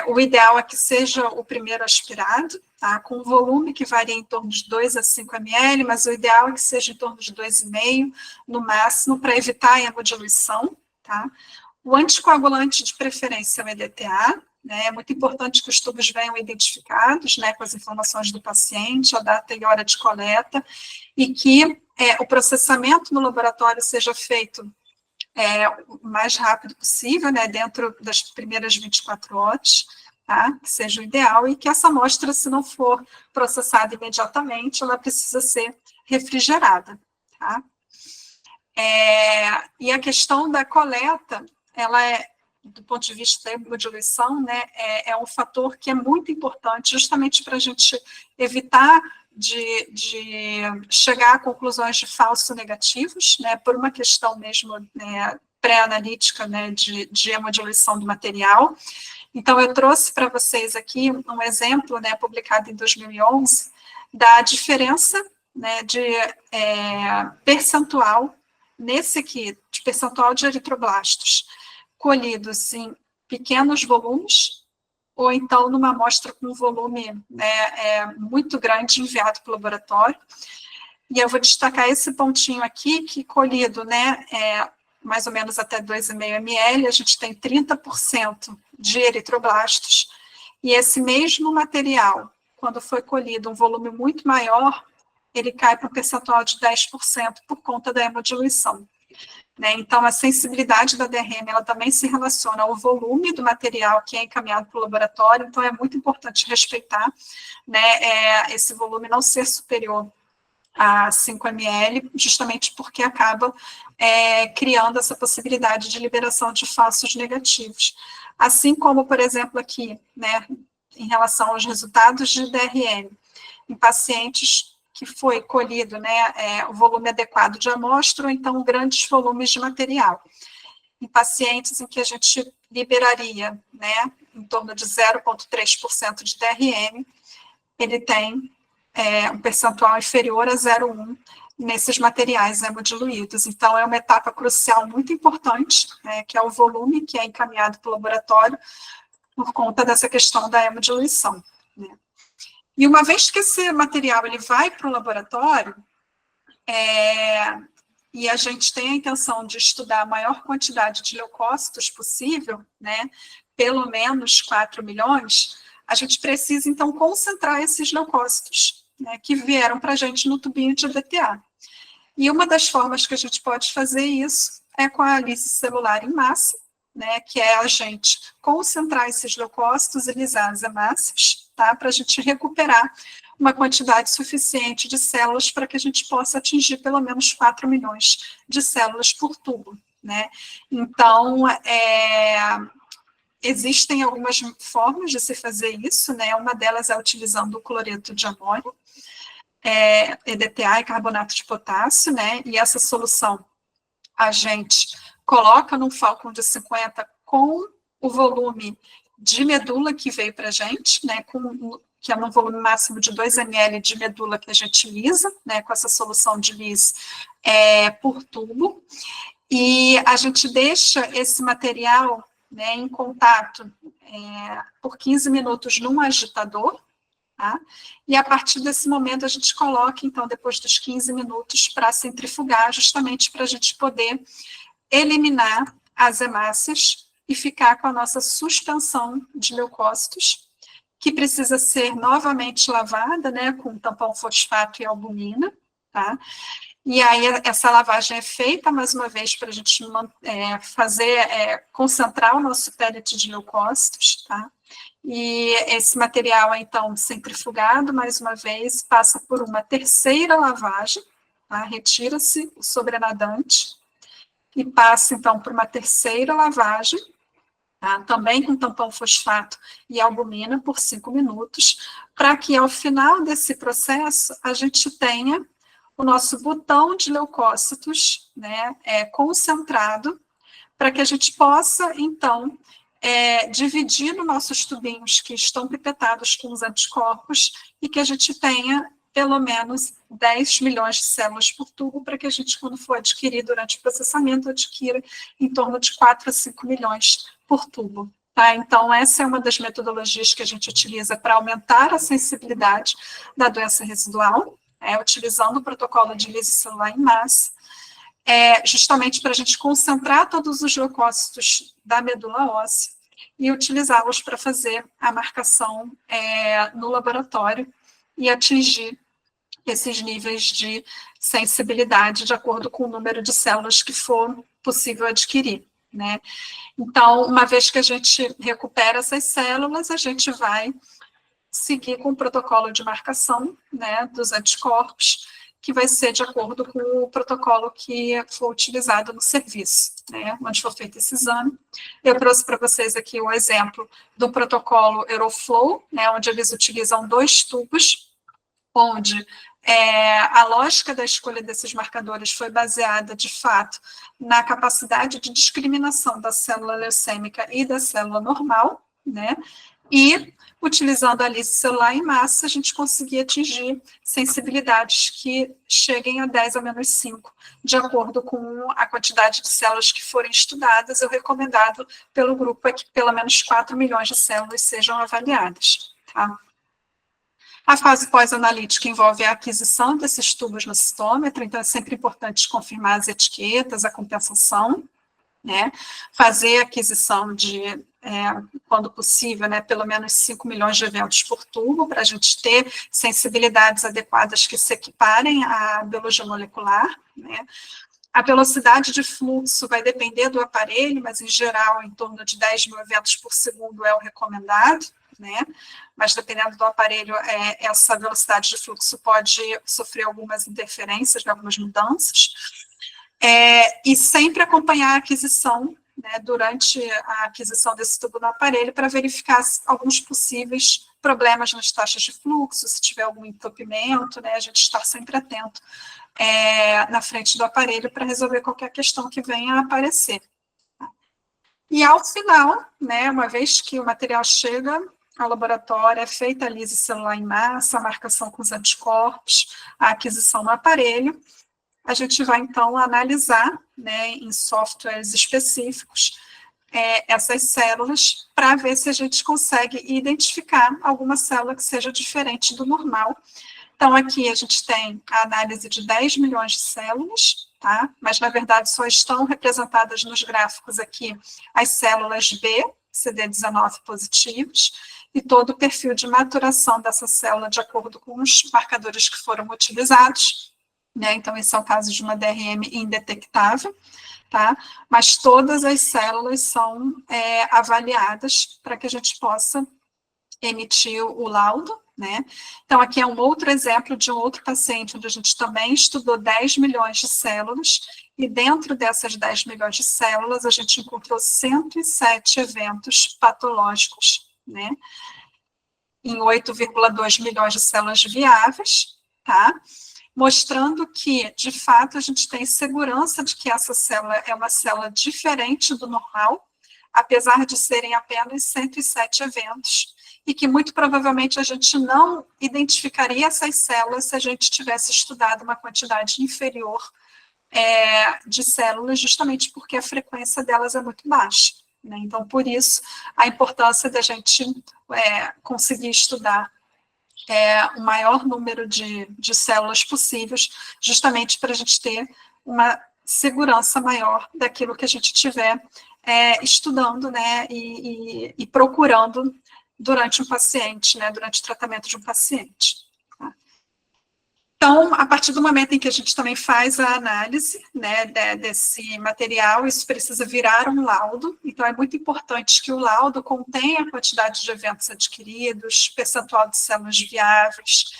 O ideal é que seja o primeiro aspirado, tá? Com um volume que varia em torno de 2 a 5 ml, mas o ideal é que seja em torno de 2,5 no máximo, para evitar a hemodiluição, tá? O anticoagulante de preferência é o EDTA, né? É muito importante que os tubos venham identificados, né, com as informações do paciente, a data e hora de coleta, e que o processamento no laboratório seja feito o mais rápido possível, né, dentro das primeiras 24 horas, tá? Que seja o ideal, e que essa amostra, se não for processada imediatamente, ela precisa ser refrigerada, tá? E a questão da coleta, ela do ponto de vista da hemodiluição, né, é um fator que é muito importante, justamente para a gente evitar de chegar a conclusões de falso negativos, né, por uma questão mesmo, né, pré-analítica, né, de hemodiluição do material. Então, eu trouxe para vocês aqui um exemplo, né, publicado em 2011, da diferença, né, de percentual, nesse aqui, de percentual de eritroblastos, colhidos em pequenos volumes, ou então numa amostra com volume, né, muito grande enviado para o laboratório. E eu vou destacar esse pontinho aqui, que colhido, né, mais ou menos até 2,5 ml, a gente tem 30% de eritroblastos, e esse mesmo material, quando foi colhido um volume muito maior, ele cai para um percentual de 10% por conta da hemodiluição. Né? Então, a sensibilidade da DRM, ela também se relaciona ao volume do material que é encaminhado para o laboratório, então é muito importante respeitar, né, esse volume não ser superior a 5 ml, justamente porque acaba criando essa possibilidade de liberação de falsos negativos. Assim como, por exemplo, aqui, né, em relação aos resultados de DRM, em pacientes que foi colhido, né, o volume adequado de amostra, ou então grandes volumes de material. Em pacientes em que a gente liberaria, né, em torno de 0,3% de DRM, ele tem um percentual inferior a 0,1 nesses materiais hemodiluídos. Então, é uma etapa crucial muito importante, né, que é o volume que é encaminhado para o laboratório por conta dessa questão da hemodiluição. Né. E uma vez que esse material ele vai para o laboratório, e a gente tem a intenção de estudar a maior quantidade de leucócitos possível, né, pelo menos 4 milhões, a gente precisa, então, concentrar esses leucócitos, né, que vieram para a gente no tubinho de EDTA. E uma das formas que a gente pode fazer isso é com a lise celular em massa, né, que é a gente concentrar esses leucócitos e lisar as hemácias, tá, para a gente recuperar uma quantidade suficiente de células para que a gente possa atingir pelo menos 4 milhões de células por tubo, né. Então, existem algumas formas de se fazer isso, né, uma delas é utilizando o cloreto de amônio, EDTA e carbonato de potássio, né, e essa solução a gente coloca num Falcon de 50 com o volume de medula que veio para a gente, né, que é no volume máximo de 2 ml de medula que a gente lisa, né, com essa solução de lis por tubo, e a gente deixa esse material, né, em contato por 15 minutos num agitador, tá? E a partir desse momento a gente coloca, então, depois dos 15 minutos, para centrifugar, justamente para a gente poder eliminar as hemácias e ficar com a nossa suspensão de leucócitos, que precisa ser novamente lavada, né, com tampão fosfato e albumina, tá? E aí essa lavagem é feita, mais uma vez, para a gente concentrar o nosso pellet de leucócitos, tá? E esse material é, então, centrifugado, mais uma vez, passa por uma terceira lavagem, tá? Retira-se o sobrenadante e passa, então, por uma terceira lavagem, tá? Também com tampão fosfato e albumina por 5 minutos, para que, ao final desse processo, a gente tenha o nosso botão de leucócitos, né, concentrado, para que a gente possa, então, dividir nos nossos tubinhos que estão pipetados com os anticorpos e que a gente tenha pelo menos 10 milhões de células por tubo, para que a gente, quando for adquirir durante o processamento, adquira em torno de 4 a 5 milhões por tubo. Tá? Então, essa é uma das metodologias que a gente utiliza para aumentar a sensibilidade da doença residual, utilizando o protocolo de lise celular em massa, justamente para a gente concentrar todos os leucócitos da medula óssea e utilizá-los para fazer a marcação no laboratório e atingir esses níveis de sensibilidade de acordo com o número de células que for possível adquirir, né? Então, uma vez que a gente recupera essas células, a gente vai seguir com o protocolo de marcação, né, dos anticorpos, que vai ser de acordo com o protocolo que for utilizado no serviço, né, onde for feito esse exame. Eu trouxe para vocês aqui o exemplo do protocolo Euroflow, né, onde eles utilizam 2 tubos, onde a lógica da escolha desses marcadores foi baseada, de fato, na capacidade de discriminação da célula leucêmica e da célula normal, né, e utilizando a lise celular em massa, a gente conseguia atingir sensibilidades que cheguem a 10 a menos 5, de acordo com a quantidade de células que forem estudadas. O recomendado pelo grupo é que pelo menos 4 milhões de células sejam avaliadas. Tá? A fase pós-analítica envolve a aquisição desses tubos no citômetro, então é sempre importante confirmar as etiquetas, a compensação, né? Fazer a aquisição de, quando possível, né, pelo menos 5 milhões de eventos por tubo, para a gente ter sensibilidades adequadas que se equiparem à biologia molecular, né? A velocidade de fluxo vai depender do aparelho, mas, em geral, em torno de 10 mil eventos por segundo é o recomendado, né? Mas, dependendo do aparelho, essa velocidade de fluxo pode sofrer algumas interferências, algumas mudanças. E sempre acompanhar a aquisição, né, durante a aquisição desse tubo no aparelho, para verificar alguns possíveis problemas nas taxas de fluxo, se tiver algum entupimento, né, a gente estar sempre atento na frente do aparelho para resolver qualquer questão que venha a aparecer. E, ao final, né, uma vez que o material chega ao laboratório, é feita a lise celular em massa, a marcação com os anticorpos, a aquisição no aparelho, a gente vai, então, analisar, né, em softwares específicos, essas células, para ver se a gente consegue identificar alguma célula que seja diferente do normal. Então, aqui a gente tem a análise de 10 milhões de células, tá? Mas, na verdade, só estão representadas nos gráficos aqui as células B, CD19 positivas, e todo o perfil de maturação dessa célula de acordo com os marcadores que foram utilizados, né? Então, esse é o caso de uma DRM indetectável, tá? Mas todas as células são avaliadas para que a gente possa emitir o laudo, né? Então, aqui é um outro exemplo de um outro paciente, onde a gente também estudou 10 milhões de células, e dentro dessas 10 milhões de células, a gente encontrou 107 eventos patológicos, né? Em 8,2 milhões de células viáveis, tá? Mostrando que, de fato, a gente tem segurança de que essa célula é uma célula diferente do normal, apesar de serem apenas 107 eventos, e que muito provavelmente a gente não identificaria essas células se a gente tivesse estudado uma quantidade inferior de células, justamente porque a frequência delas é muito baixa, né? Então, por isso, a importância da gente conseguir estudar o maior número de células possíveis, justamente para a gente ter uma segurança maior daquilo que a gente estiver estudando, né, e procurando durante um paciente, né, durante o tratamento de um paciente. Tá? Então, a partir do momento em que a gente também faz a análise, né, desse material, isso precisa virar um laudo. Então, é muito importante que o laudo contenha a quantidade de eventos adquiridos, percentual de células viáveis,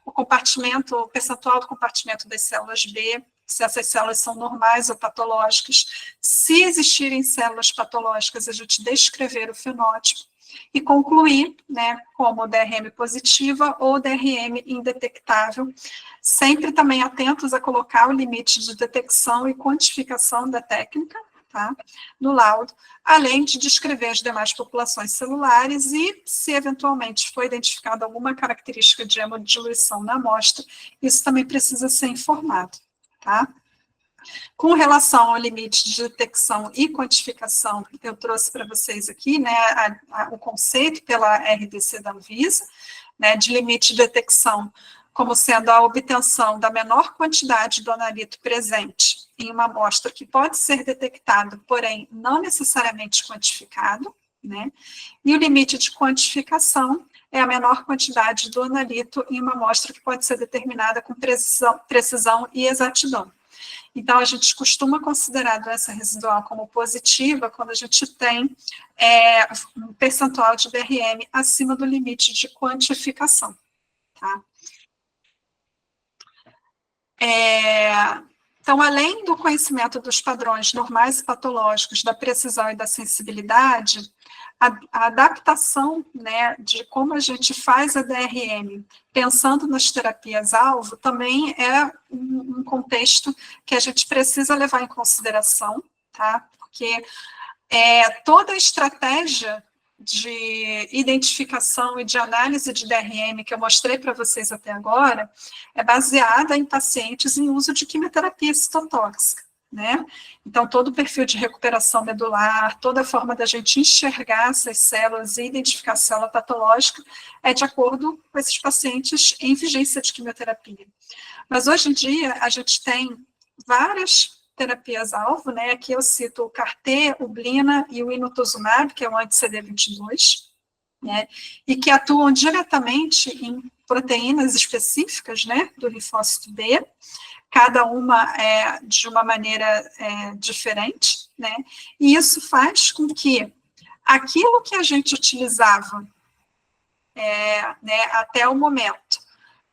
o percentual do compartimento das células B, se essas células são normais ou patológicas. Se existirem células patológicas, a gente descrever o fenótipo e concluir, né, como DRM positiva ou DRM indetectável, sempre também atentos a colocar o limite de detecção e quantificação da técnica, tá, no laudo, além de descrever as demais populações celulares e, se eventualmente for identificada alguma característica de hemodiluição na amostra, isso também precisa ser informado, tá? Com relação ao limite de detecção e quantificação, eu trouxe para vocês aqui, né, o conceito pela RDC da Anvisa, né, de limite de detecção como sendo a obtenção da menor quantidade do analito presente em uma amostra que pode ser detectado, porém não necessariamente quantificado, né, e o limite de quantificação é a menor quantidade do analito em uma amostra que pode ser determinada com precisão e exatidão. Então, a gente costuma considerar a doença residual como positiva quando a gente tem um percentual de DRM acima do limite de quantificação. Tá? Então, além do conhecimento dos padrões normais e patológicos, da precisão e da sensibilidade, a adaptação, né, de como a gente faz a DRM, pensando nas terapias-alvo, também é um contexto que a gente precisa levar em consideração, tá? Porque toda a estratégia de identificação e de análise de DRM que eu mostrei para vocês até agora é baseada em pacientes em uso de quimioterapia citotóxica, né? Então, todo o perfil de recuperação medular, toda a forma da gente enxergar essas células e identificar a célula patológica é de acordo com esses pacientes em vigência de quimioterapia. Mas, hoje em dia, a gente tem várias terapias-alvo, né? Aqui eu cito o CAR-T, o Blina e o Inotuzumab, que é o anti-CD22, né? E que atuam diretamente em proteínas específicas, né? Do linfócito B, cada uma de uma maneira diferente, né? E isso faz com que aquilo que a gente utilizava né, até o momento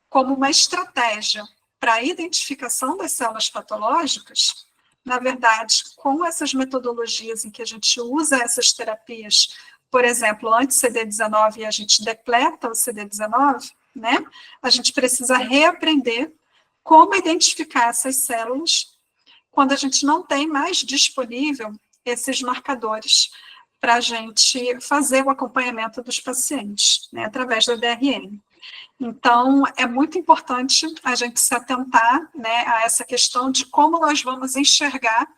como uma estratégia para a identificação das células patológicas, na verdade, com essas metodologias em que a gente usa essas terapias, por exemplo, anti-CD19 e a gente depleta o CD19, né? A gente precisa reaprender como identificar essas células quando a gente não tem mais disponível esses marcadores para a gente fazer o acompanhamento dos pacientes, né, através da DRM. Então, é muito importante a gente se atentar, né, a essa questão de como nós vamos enxergar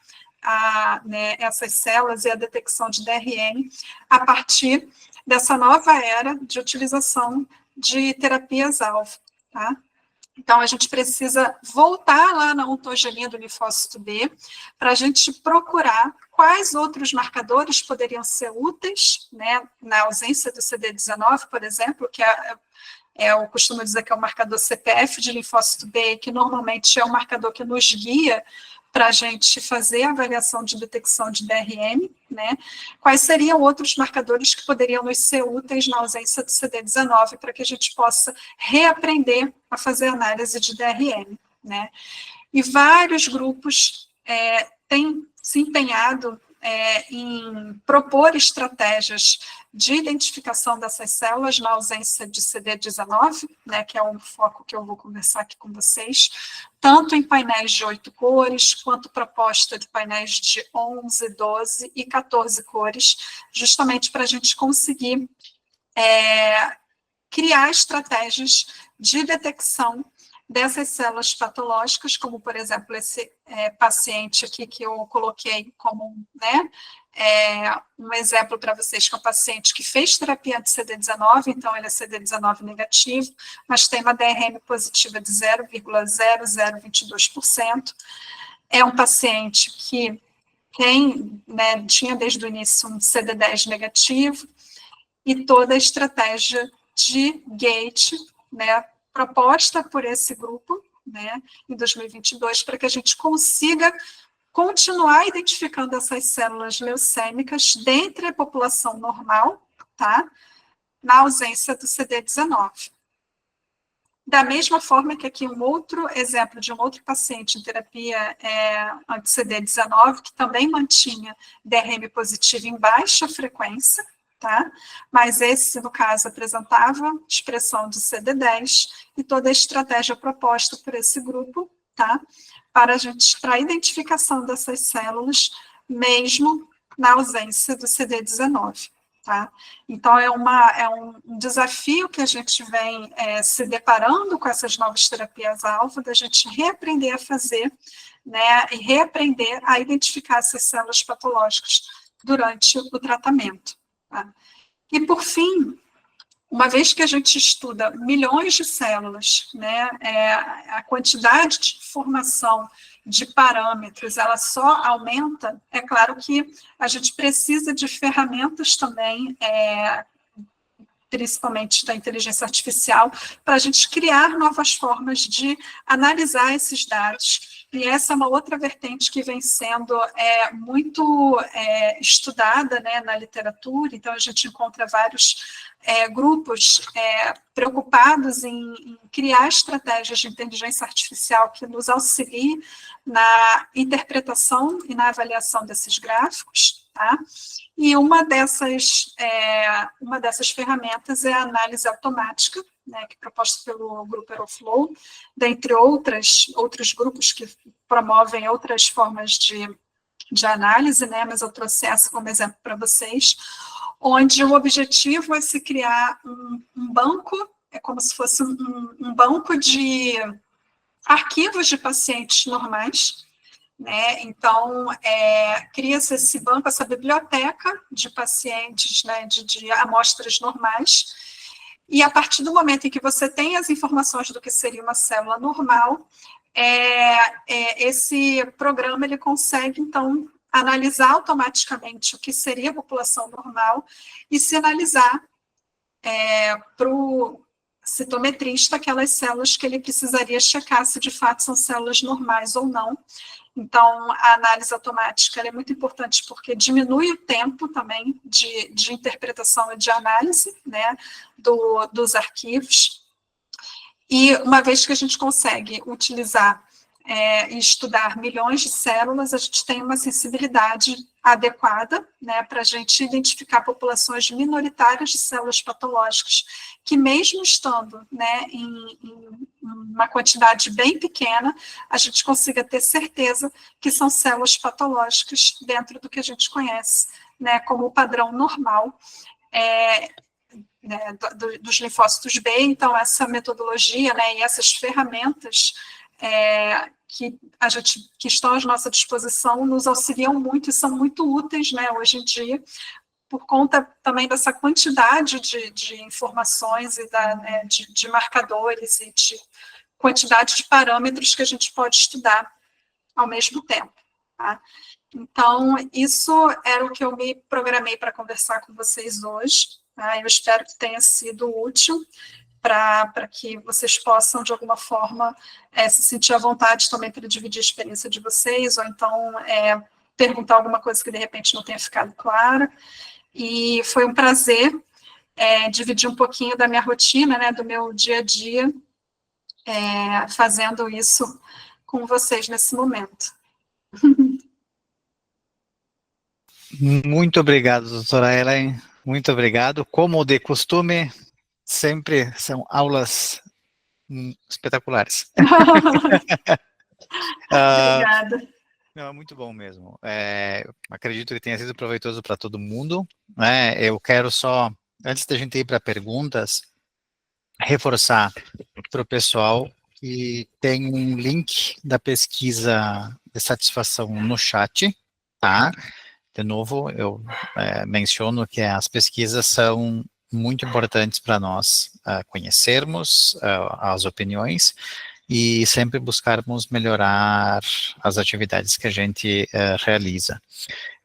né, essas células e a detecção de DRM a partir dessa nova era de utilização de terapias-alvo, tá? Então, a gente precisa voltar lá na ontogenia do linfócito B para a gente procurar quais outros marcadores poderiam ser úteis, né, na ausência do CD19, por exemplo, que eu costumo dizer que é o marcador CPF de linfócito B, que normalmente é o marcador que nos guia para a gente fazer a avaliação de detecção de DRM, né? Quais seriam outros marcadores que poderiam nos ser úteis na ausência do CD19 para que a gente possa reaprender a fazer análise de DRM, né? E vários grupos têm se empenhado em propor estratégias de identificação dessas células na ausência de CD19, né, que é um foco que eu vou conversar aqui com vocês, tanto em painéis de 8 cores, quanto proposta de painéis de 11, 12 e 14 cores, justamente para a gente conseguir criar estratégias de detecção dessas células patológicas, como, por exemplo, esse paciente aqui que eu coloquei como, né, um exemplo para vocês, que é um paciente que fez terapia anti-CD19, então ele é CD19 negativo, mas tem uma DRM positiva de 0,0022%. É um paciente que né, tinha desde o início um CD10 negativo, e toda a estratégia de gate, né, proposta por esse grupo, né, em 2022, para que a gente consiga continuar identificando essas células leucêmicas dentre a população normal, tá, na ausência do CD19. Da mesma forma que aqui um outro exemplo de um outro paciente em terapia anti-CD19, que também mantinha DRM positivo em baixa frequência, tá? Mas esse, no caso, apresentava expressão de CD10 e toda a estratégia proposta por esse grupo, tá? Para a identificação dessas células, mesmo na ausência do CD19, tá? Então, é um desafio que a gente vem se deparando com essas novas terapias-alvo, da gente reaprender a fazer, né? E reaprender a identificar essas células patológicas durante o tratamento. Tá? E, por fim, uma vez que a gente estuda milhões de células, né, a quantidade de informação de parâmetros, ela só aumenta, é claro que a gente precisa de ferramentas também, principalmente da inteligência artificial, para a gente criar novas formas de analisar esses dados. E essa é uma outra vertente que vem sendo muito estudada, né, na literatura. Então, a gente encontra vários grupos preocupados em criar estratégias de inteligência artificial que nos auxiliem na interpretação e na avaliação desses gráficos, tá? E uma dessas ferramentas é a análise automática, né, que é proposta pelo grupo Aeroflow, dentre outros grupos que promovem outras formas de análise, né, mas eu trouxe essa como exemplo para vocês, onde o objetivo é se criar um banco, é como se fosse um banco de arquivos de pacientes normais, né? Então, cria-se esse banco, essa biblioteca de pacientes, né, de amostras normais, e a partir do momento em que você tem as informações do que seria uma célula normal, esse programa ele consegue, então, analisar automaticamente o que seria a população normal e sinalizar para o citometrista aquelas células que ele precisaria checar se de fato são células normais ou não. Então, a análise automática é muito importante porque diminui o tempo também de interpretação e de análise, né, dos arquivos. E uma vez que a gente consegue utilizar e estudar milhões de células, a gente tem uma sensibilidade adequada, né, para a gente identificar populações minoritárias de células patológicas, que mesmo estando, né, em uma quantidade bem pequena, a gente consiga ter certeza que são células patológicas dentro do que a gente conhece, né, como o padrão normal, né, dos linfócitos B. Então, essa metodologia, né, e essas ferramentas que estão à nossa disposição nos auxiliam muito e são muito úteis, né, hoje em dia, por conta também dessa quantidade de informações e né, de marcadores e de quantidade de parâmetros que a gente pode estudar ao mesmo tempo. Tá? Então, isso era o que eu me programei para conversar com vocês hoje. Tá? Eu espero que tenha sido útil para que vocês possam, de alguma forma, se sentir à vontade também para dividir a experiência de vocês, ou então perguntar alguma coisa que, de repente, não tenha ficado clara. E foi um prazer dividir um pouquinho da minha rotina, né, do meu dia a dia, fazendo isso com vocês nesse momento. Muito obrigado, doutora Ellen. Muito obrigado. Como de costume, sempre são aulas espetaculares. Obrigada. Não, muito bom mesmo. Acredito que tenha sido proveitoso para todo mundo, né? Eu quero só, antes da gente ir para perguntas, reforçar para o pessoal que tem um link da pesquisa de satisfação no chat, tá? De novo, eu menciono que as pesquisas são muito importantes para nós conhecermos as opiniões e sempre buscarmos melhorar as atividades que a gente realiza.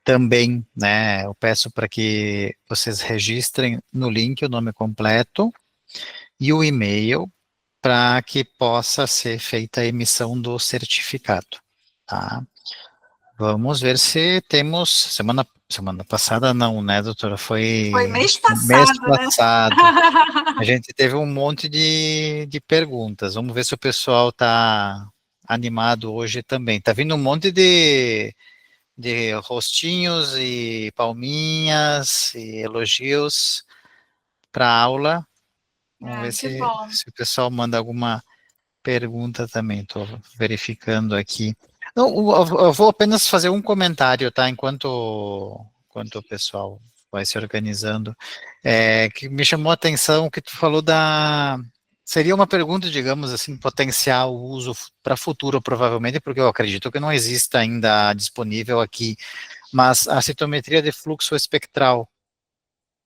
Também, né, eu peço para que vocês registrem no link o nome completo e o e-mail para que possa ser feita a emissão do certificado, tá? Vamos ver se temos, semana passada não, né, doutora? Foi mês mês passado, né? passado. A gente teve um monte de perguntas. Vamos ver se o pessoal está animado hoje também. Tá vindo um monte de rostinhos e palminhas e elogios para a aula. Vamos ver Que se bom. o pessoal manda alguma pergunta também. Estou verificando aqui. Não, eu vou apenas fazer um comentário, tá? Enquanto o pessoal vai se organizando. Que me chamou a atenção que tu falou seria uma pergunta, digamos assim, potencial uso para futuro, provavelmente, porque eu acredito que não exista ainda disponível aqui, mas a citometria de fluxo espectral,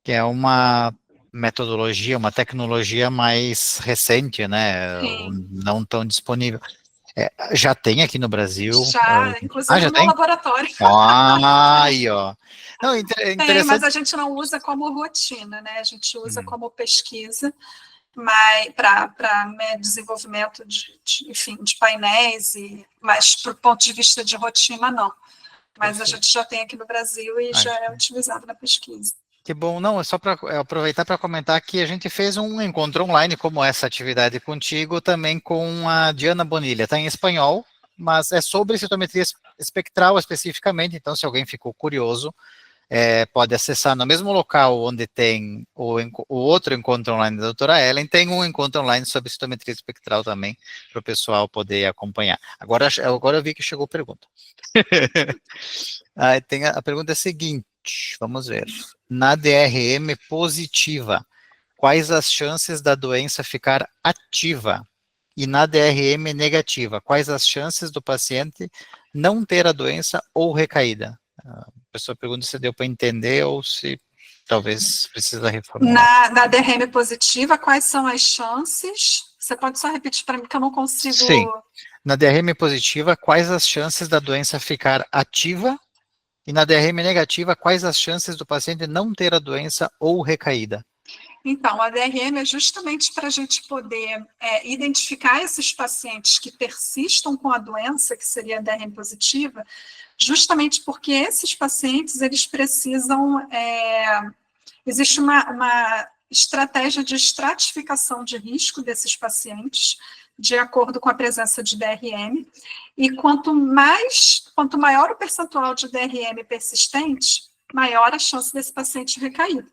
que é uma metodologia, uma tecnologia mais recente, né, Sim. não tão disponível. Já tem aqui no Brasil? Já, inclusive Já no meu tem? laboratório. Aí, ó. Não, Tem, mas interessante. a gente não usa como rotina, né? A gente usa como pesquisa, mas para desenvolvimento enfim, de painéis, mas para o ponto de vista de rotina, não. Mas a gente já tem aqui no Brasil e já é utilizado na pesquisa. Que bom, não, é só para aproveitar para comentar que a gente fez um encontro online, como essa atividade contigo, também com a Diana Bonilha, está em espanhol, mas é sobre citometria espectral especificamente, então se alguém ficou curioso, pode acessar no mesmo local onde tem o outro encontro online da doutora Ellen, tem um encontro online sobre citometria espectral também, para o pessoal poder acompanhar. Agora eu vi que chegou a pergunta. A pergunta é a seguinte: Vamos ver. Na DRM positiva, quais as chances da doença ficar ativa? E na DRM negativa, quais as chances do paciente não ter a doença ou recaída? A pessoa pergunta se deu para entender ou se talvez precisa reformular. Na DRM positiva, quais são as chances? Você pode só repetir para mim que eu não consigo... Sim. Na DRM positiva, quais as chances da doença ficar ativa? E na DRM negativa, quais as chances do paciente não ter a doença ou recaída? Então, a DRM é justamente para a gente poder identificar esses pacientes que persistam com a doença, que seria a DRM positiva, justamente porque esses pacientes, eles precisam... existe uma estratégia de estratificação de risco desses pacientes, de acordo com a presença de DRM, e quanto maior o percentual de DRM persistente, maior a chance desse paciente recair.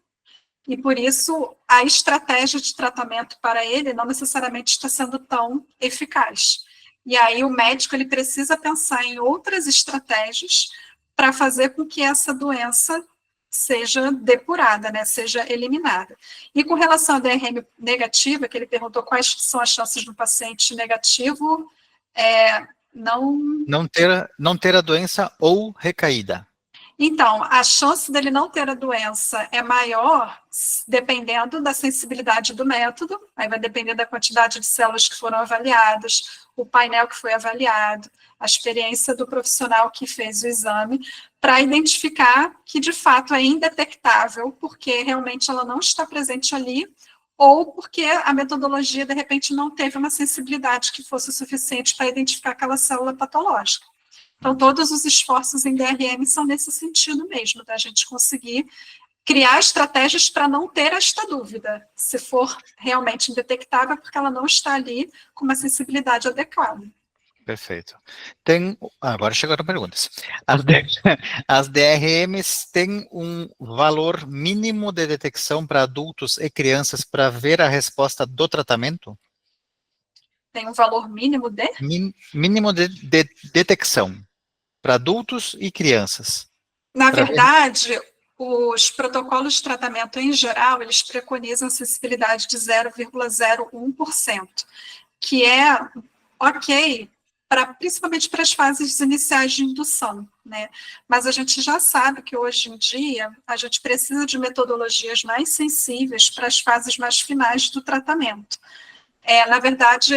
E por isso, a estratégia de tratamento para ele não necessariamente está sendo tão eficaz. E aí o médico ele precisa pensar em outras estratégias para fazer com que essa doença seja depurada, né, seja eliminada. E com relação à DRM negativa, que ele perguntou quais são as chances do paciente negativo, Não ter a doença ou recaída. Então, a chance dele não ter a doença é maior dependendo da sensibilidade do método, aí vai depender da quantidade de células que foram avaliadas, o painel que foi avaliado, a experiência do profissional que fez o exame, para identificar que, de fato, é indetectável, porque realmente ela não está presente ali, ou porque a metodologia, de repente, não teve uma sensibilidade que fosse suficiente para identificar aquela célula patológica. Então, todos os esforços em DRM são nesse sentido mesmo, da gente conseguir criar estratégias para não ter esta dúvida, se for realmente indetectável, porque ela não está ali com uma sensibilidade adequada. Perfeito. Agora chegaram perguntas. As DRMs têm um valor mínimo de detecção para adultos e crianças para ver a resposta do tratamento? Tem um valor mínimo de? Mínimo de detecção para adultos e crianças. Na verdade, os protocolos de tratamento em geral, eles preconizam sensibilidade de 0,01%, que é ok, principalmente para as fases iniciais de indução, né? Mas a gente já sabe que hoje em dia a gente precisa de metodologias mais sensíveis para as fases mais finais do tratamento. Na verdade,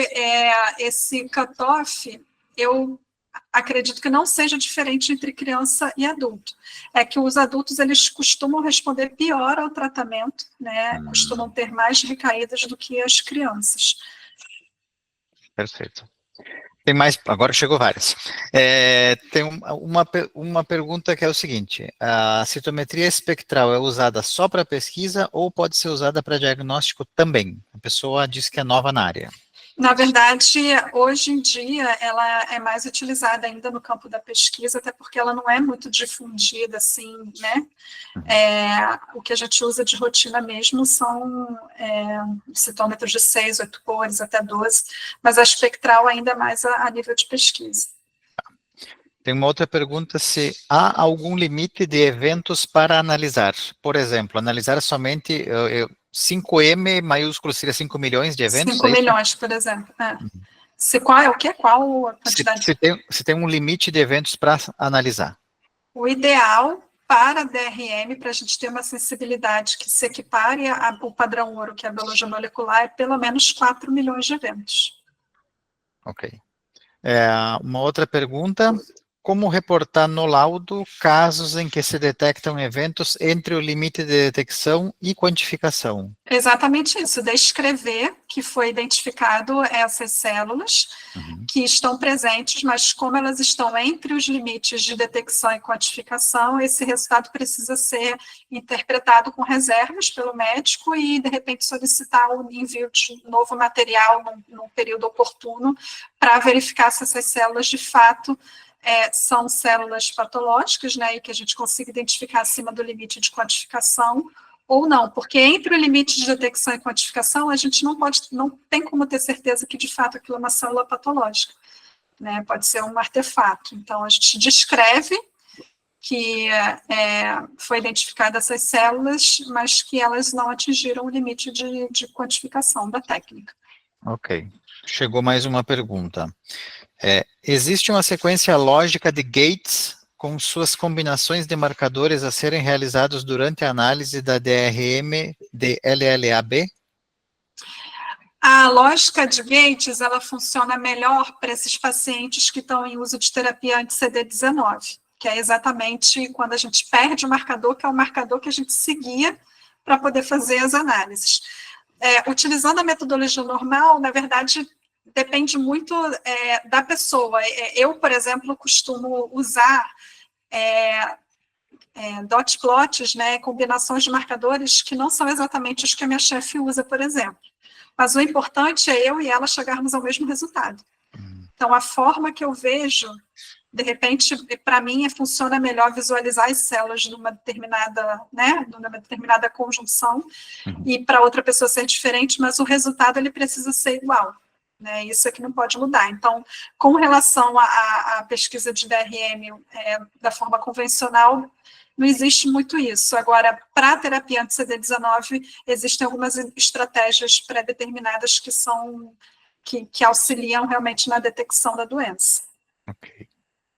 esse cutoff, eu acredito que não seja diferente entre criança e adulto. É que os adultos, eles costumam responder pior ao tratamento, né? Costumam ter mais recaídas do que as crianças. Perfeito. Tem mais, agora chegou várias. Tem uma pergunta que é o seguinte: a citometria espectral é usada só para pesquisa ou pode ser usada para diagnóstico também? A pessoa diz que é nova na área. Na verdade, hoje em dia, ela é mais utilizada ainda no campo da pesquisa, até porque ela não é muito difundida, assim, né? O que a gente usa de rotina mesmo são citômetros de 6, 8 cores, até 12, mas a espectral ainda é mais a nível de pesquisa. Tem uma outra pergunta, se há algum limite de eventos para analisar? Por exemplo, analisar somente 5M maiúsculo seria 5 milhões de eventos? 5 milhões, por exemplo. Qual é o quê? Qual a quantidade? Se tem um limite de eventos para analisar. O ideal para a DRM, para a gente ter uma sensibilidade que se equipare ao padrão ouro, que é a biologia molecular, é pelo menos 4 milhões de eventos. Ok. Uma outra pergunta: como reportar no laudo casos em que se detectam eventos entre o limite de detecção e quantificação? Exatamente isso, descrever que foi identificado essas células que estão presentes, mas como elas estão entre os limites de detecção e quantificação, esse resultado precisa ser interpretado com reservas pelo médico e, de repente, solicitar o envio de novo material num período oportuno para verificar se essas células, de fato, são células patológicas, né, e que a gente consiga identificar acima do limite de quantificação, ou não, porque entre o limite de detecção e quantificação, a gente não tem como ter certeza que, de fato, aquilo é uma célula patológica, né, pode ser um artefato. Então, a gente descreve que foi identificada essas células, mas que elas não atingiram o limite de quantificação da técnica. Ok. Chegou mais uma pergunta. Existe uma sequência lógica de gates com suas combinações de marcadores a serem realizados durante a análise da DRM de LLAB? A lógica de gates, ela funciona melhor para esses pacientes que estão em uso de terapia anti-CD19, que é exatamente quando a gente perde o marcador, que é o marcador que a gente seguia para poder fazer as análises. Utilizando a metodologia normal, na verdade, depende muito da pessoa. Eu, por exemplo, costumo usar dot plots, né, combinações de marcadores que não são exatamente os que a minha chefe usa, por exemplo. Mas o importante é eu e ela chegarmos ao mesmo resultado. Então, a forma que eu vejo, de repente, para mim, funciona melhor visualizar as células numa determinada conjunção, e para outra pessoa ser diferente, mas o resultado ele precisa ser igual. Né? Isso é que não pode mudar. Então, com relação à pesquisa de DRM da forma convencional, não existe muito isso. Agora, para a terapia anti-CD19, existem algumas estratégias pré-determinadas que auxiliam realmente na detecção da doença. Ok.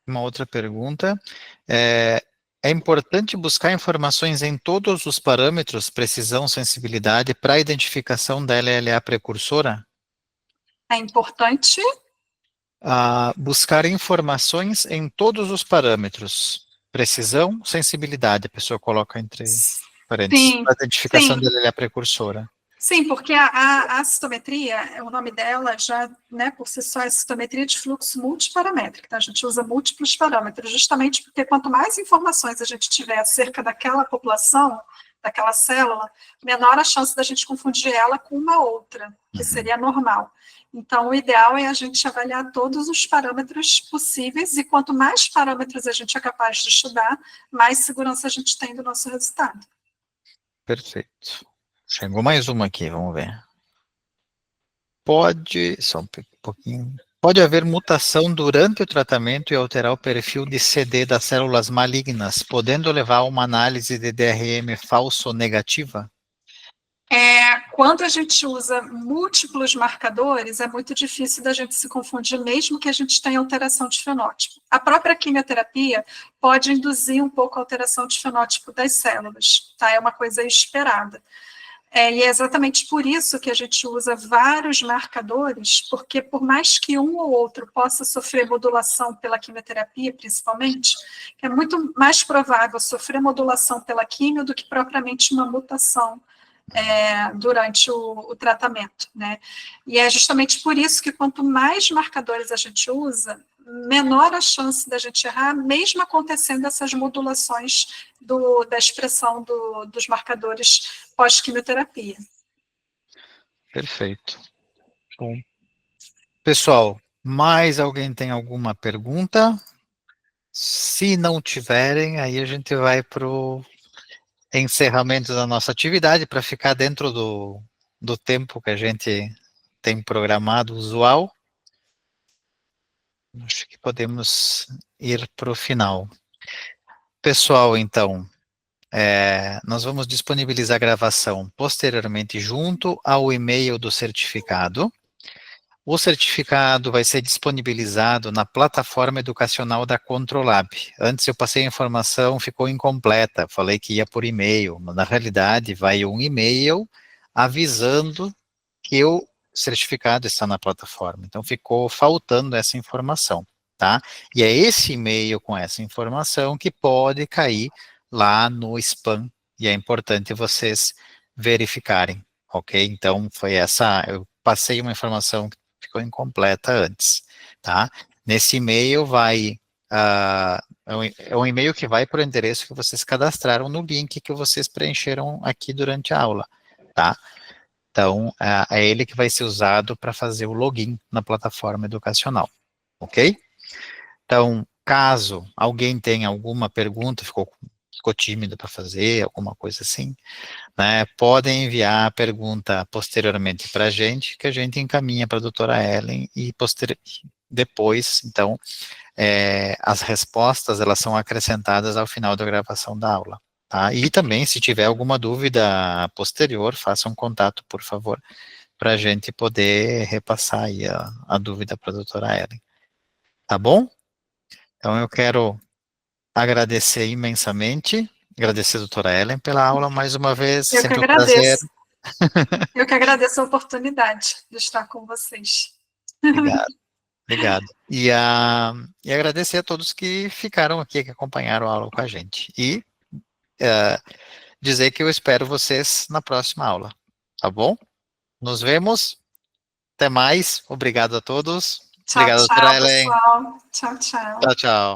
Uma outra pergunta. É importante buscar informações em todos os parâmetros, precisão, sensibilidade, para a identificação da LLA precursora? É importante buscar informações em todos os parâmetros, precisão, sensibilidade, a pessoa coloca entre parênteses, sim, para a identificação sim. da LLA precursora. Sim, porque a citometria, o nome dela já, né, por si só, é citometria de fluxo multiparamétrico, tá? A gente usa múltiplos parâmetros, justamente porque quanto mais informações a gente tiver acerca daquela população, daquela célula, menor a chance da gente confundir ela com uma outra, que seria normal. Então, o ideal é a gente avaliar todos os parâmetros possíveis, e quanto mais parâmetros a gente é capaz de estudar, mais segurança a gente tem do nosso resultado. Perfeito. Chegou mais uma aqui, vamos ver. Só um pouquinho. Pode haver mutação durante o tratamento e alterar o perfil de CD das células malignas, podendo levar a uma análise de DRM falso ou negativa? Quando a gente usa múltiplos marcadores, é muito difícil da gente se confundir, mesmo que a gente tenha alteração de fenótipo. A própria quimioterapia pode induzir um pouco a alteração de fenótipo das células, tá? É uma coisa esperada. E é exatamente por isso que a gente usa vários marcadores, porque por mais que um ou outro possa sofrer modulação pela quimioterapia, principalmente, é muito mais provável sofrer modulação pela quimio do que propriamente uma mutação durante o tratamento, né? E é justamente por isso que quanto mais marcadores a gente usa, menor a chance da gente errar, mesmo acontecendo essas modulações da expressão dos marcadores pós-quimioterapia. Perfeito. Bom. Pessoal, mais alguém tem alguma pergunta? Se não tiverem, aí a gente vai para o encerramento da nossa atividade, para ficar dentro do tempo que a gente tem programado usual. Acho que podemos ir para o final. Pessoal, então, nós vamos disponibilizar a gravação posteriormente junto ao e-mail do certificado. O certificado vai ser disponibilizado na plataforma educacional da Controlab. Antes eu passei a informação, ficou incompleta, falei que ia por e-mail, mas na realidade vai um e-mail avisando que o certificado está na plataforma. Então ficou faltando essa informação, tá? E é esse e-mail com essa informação que pode cair lá no spam, e é importante vocês verificarem, ok? Então foi eu passei uma informação que ficou incompleta antes, tá? Nesse e-mail é um e-mail que vai para o endereço que vocês cadastraram no link que vocês preencheram aqui durante a aula, tá? Então, é ele que vai ser usado para fazer o login na plataforma educacional, ok? Então, caso alguém tenha alguma pergunta, ficou tímido para fazer, alguma coisa assim, né, podem enviar a pergunta posteriormente para a gente, que a gente encaminha para a doutora Ellen, e depois, então, as respostas, elas são acrescentadas ao final da gravação da aula, tá? E também, se tiver alguma dúvida posterior, faça um contato, por favor, para a gente poder repassar aí a dúvida para a doutora Ellen, tá bom? Então, eu quero agradecer imensamente, agradecer a doutora Ellen pela aula mais uma vez, Eu que sempre um prazer. agradeço. Eu que agradeço a oportunidade de estar com vocês. Obrigado, obrigado. E agradecer a todos que ficaram aqui, que acompanharam a aula com a gente. E dizer que eu espero vocês na próxima aula, tá bom? Nos vemos, até mais, obrigado a todos. Tchau, Obrigado, doutora tchau, Ellen. pessoal. Tchau, tchau. Tchau, tchau.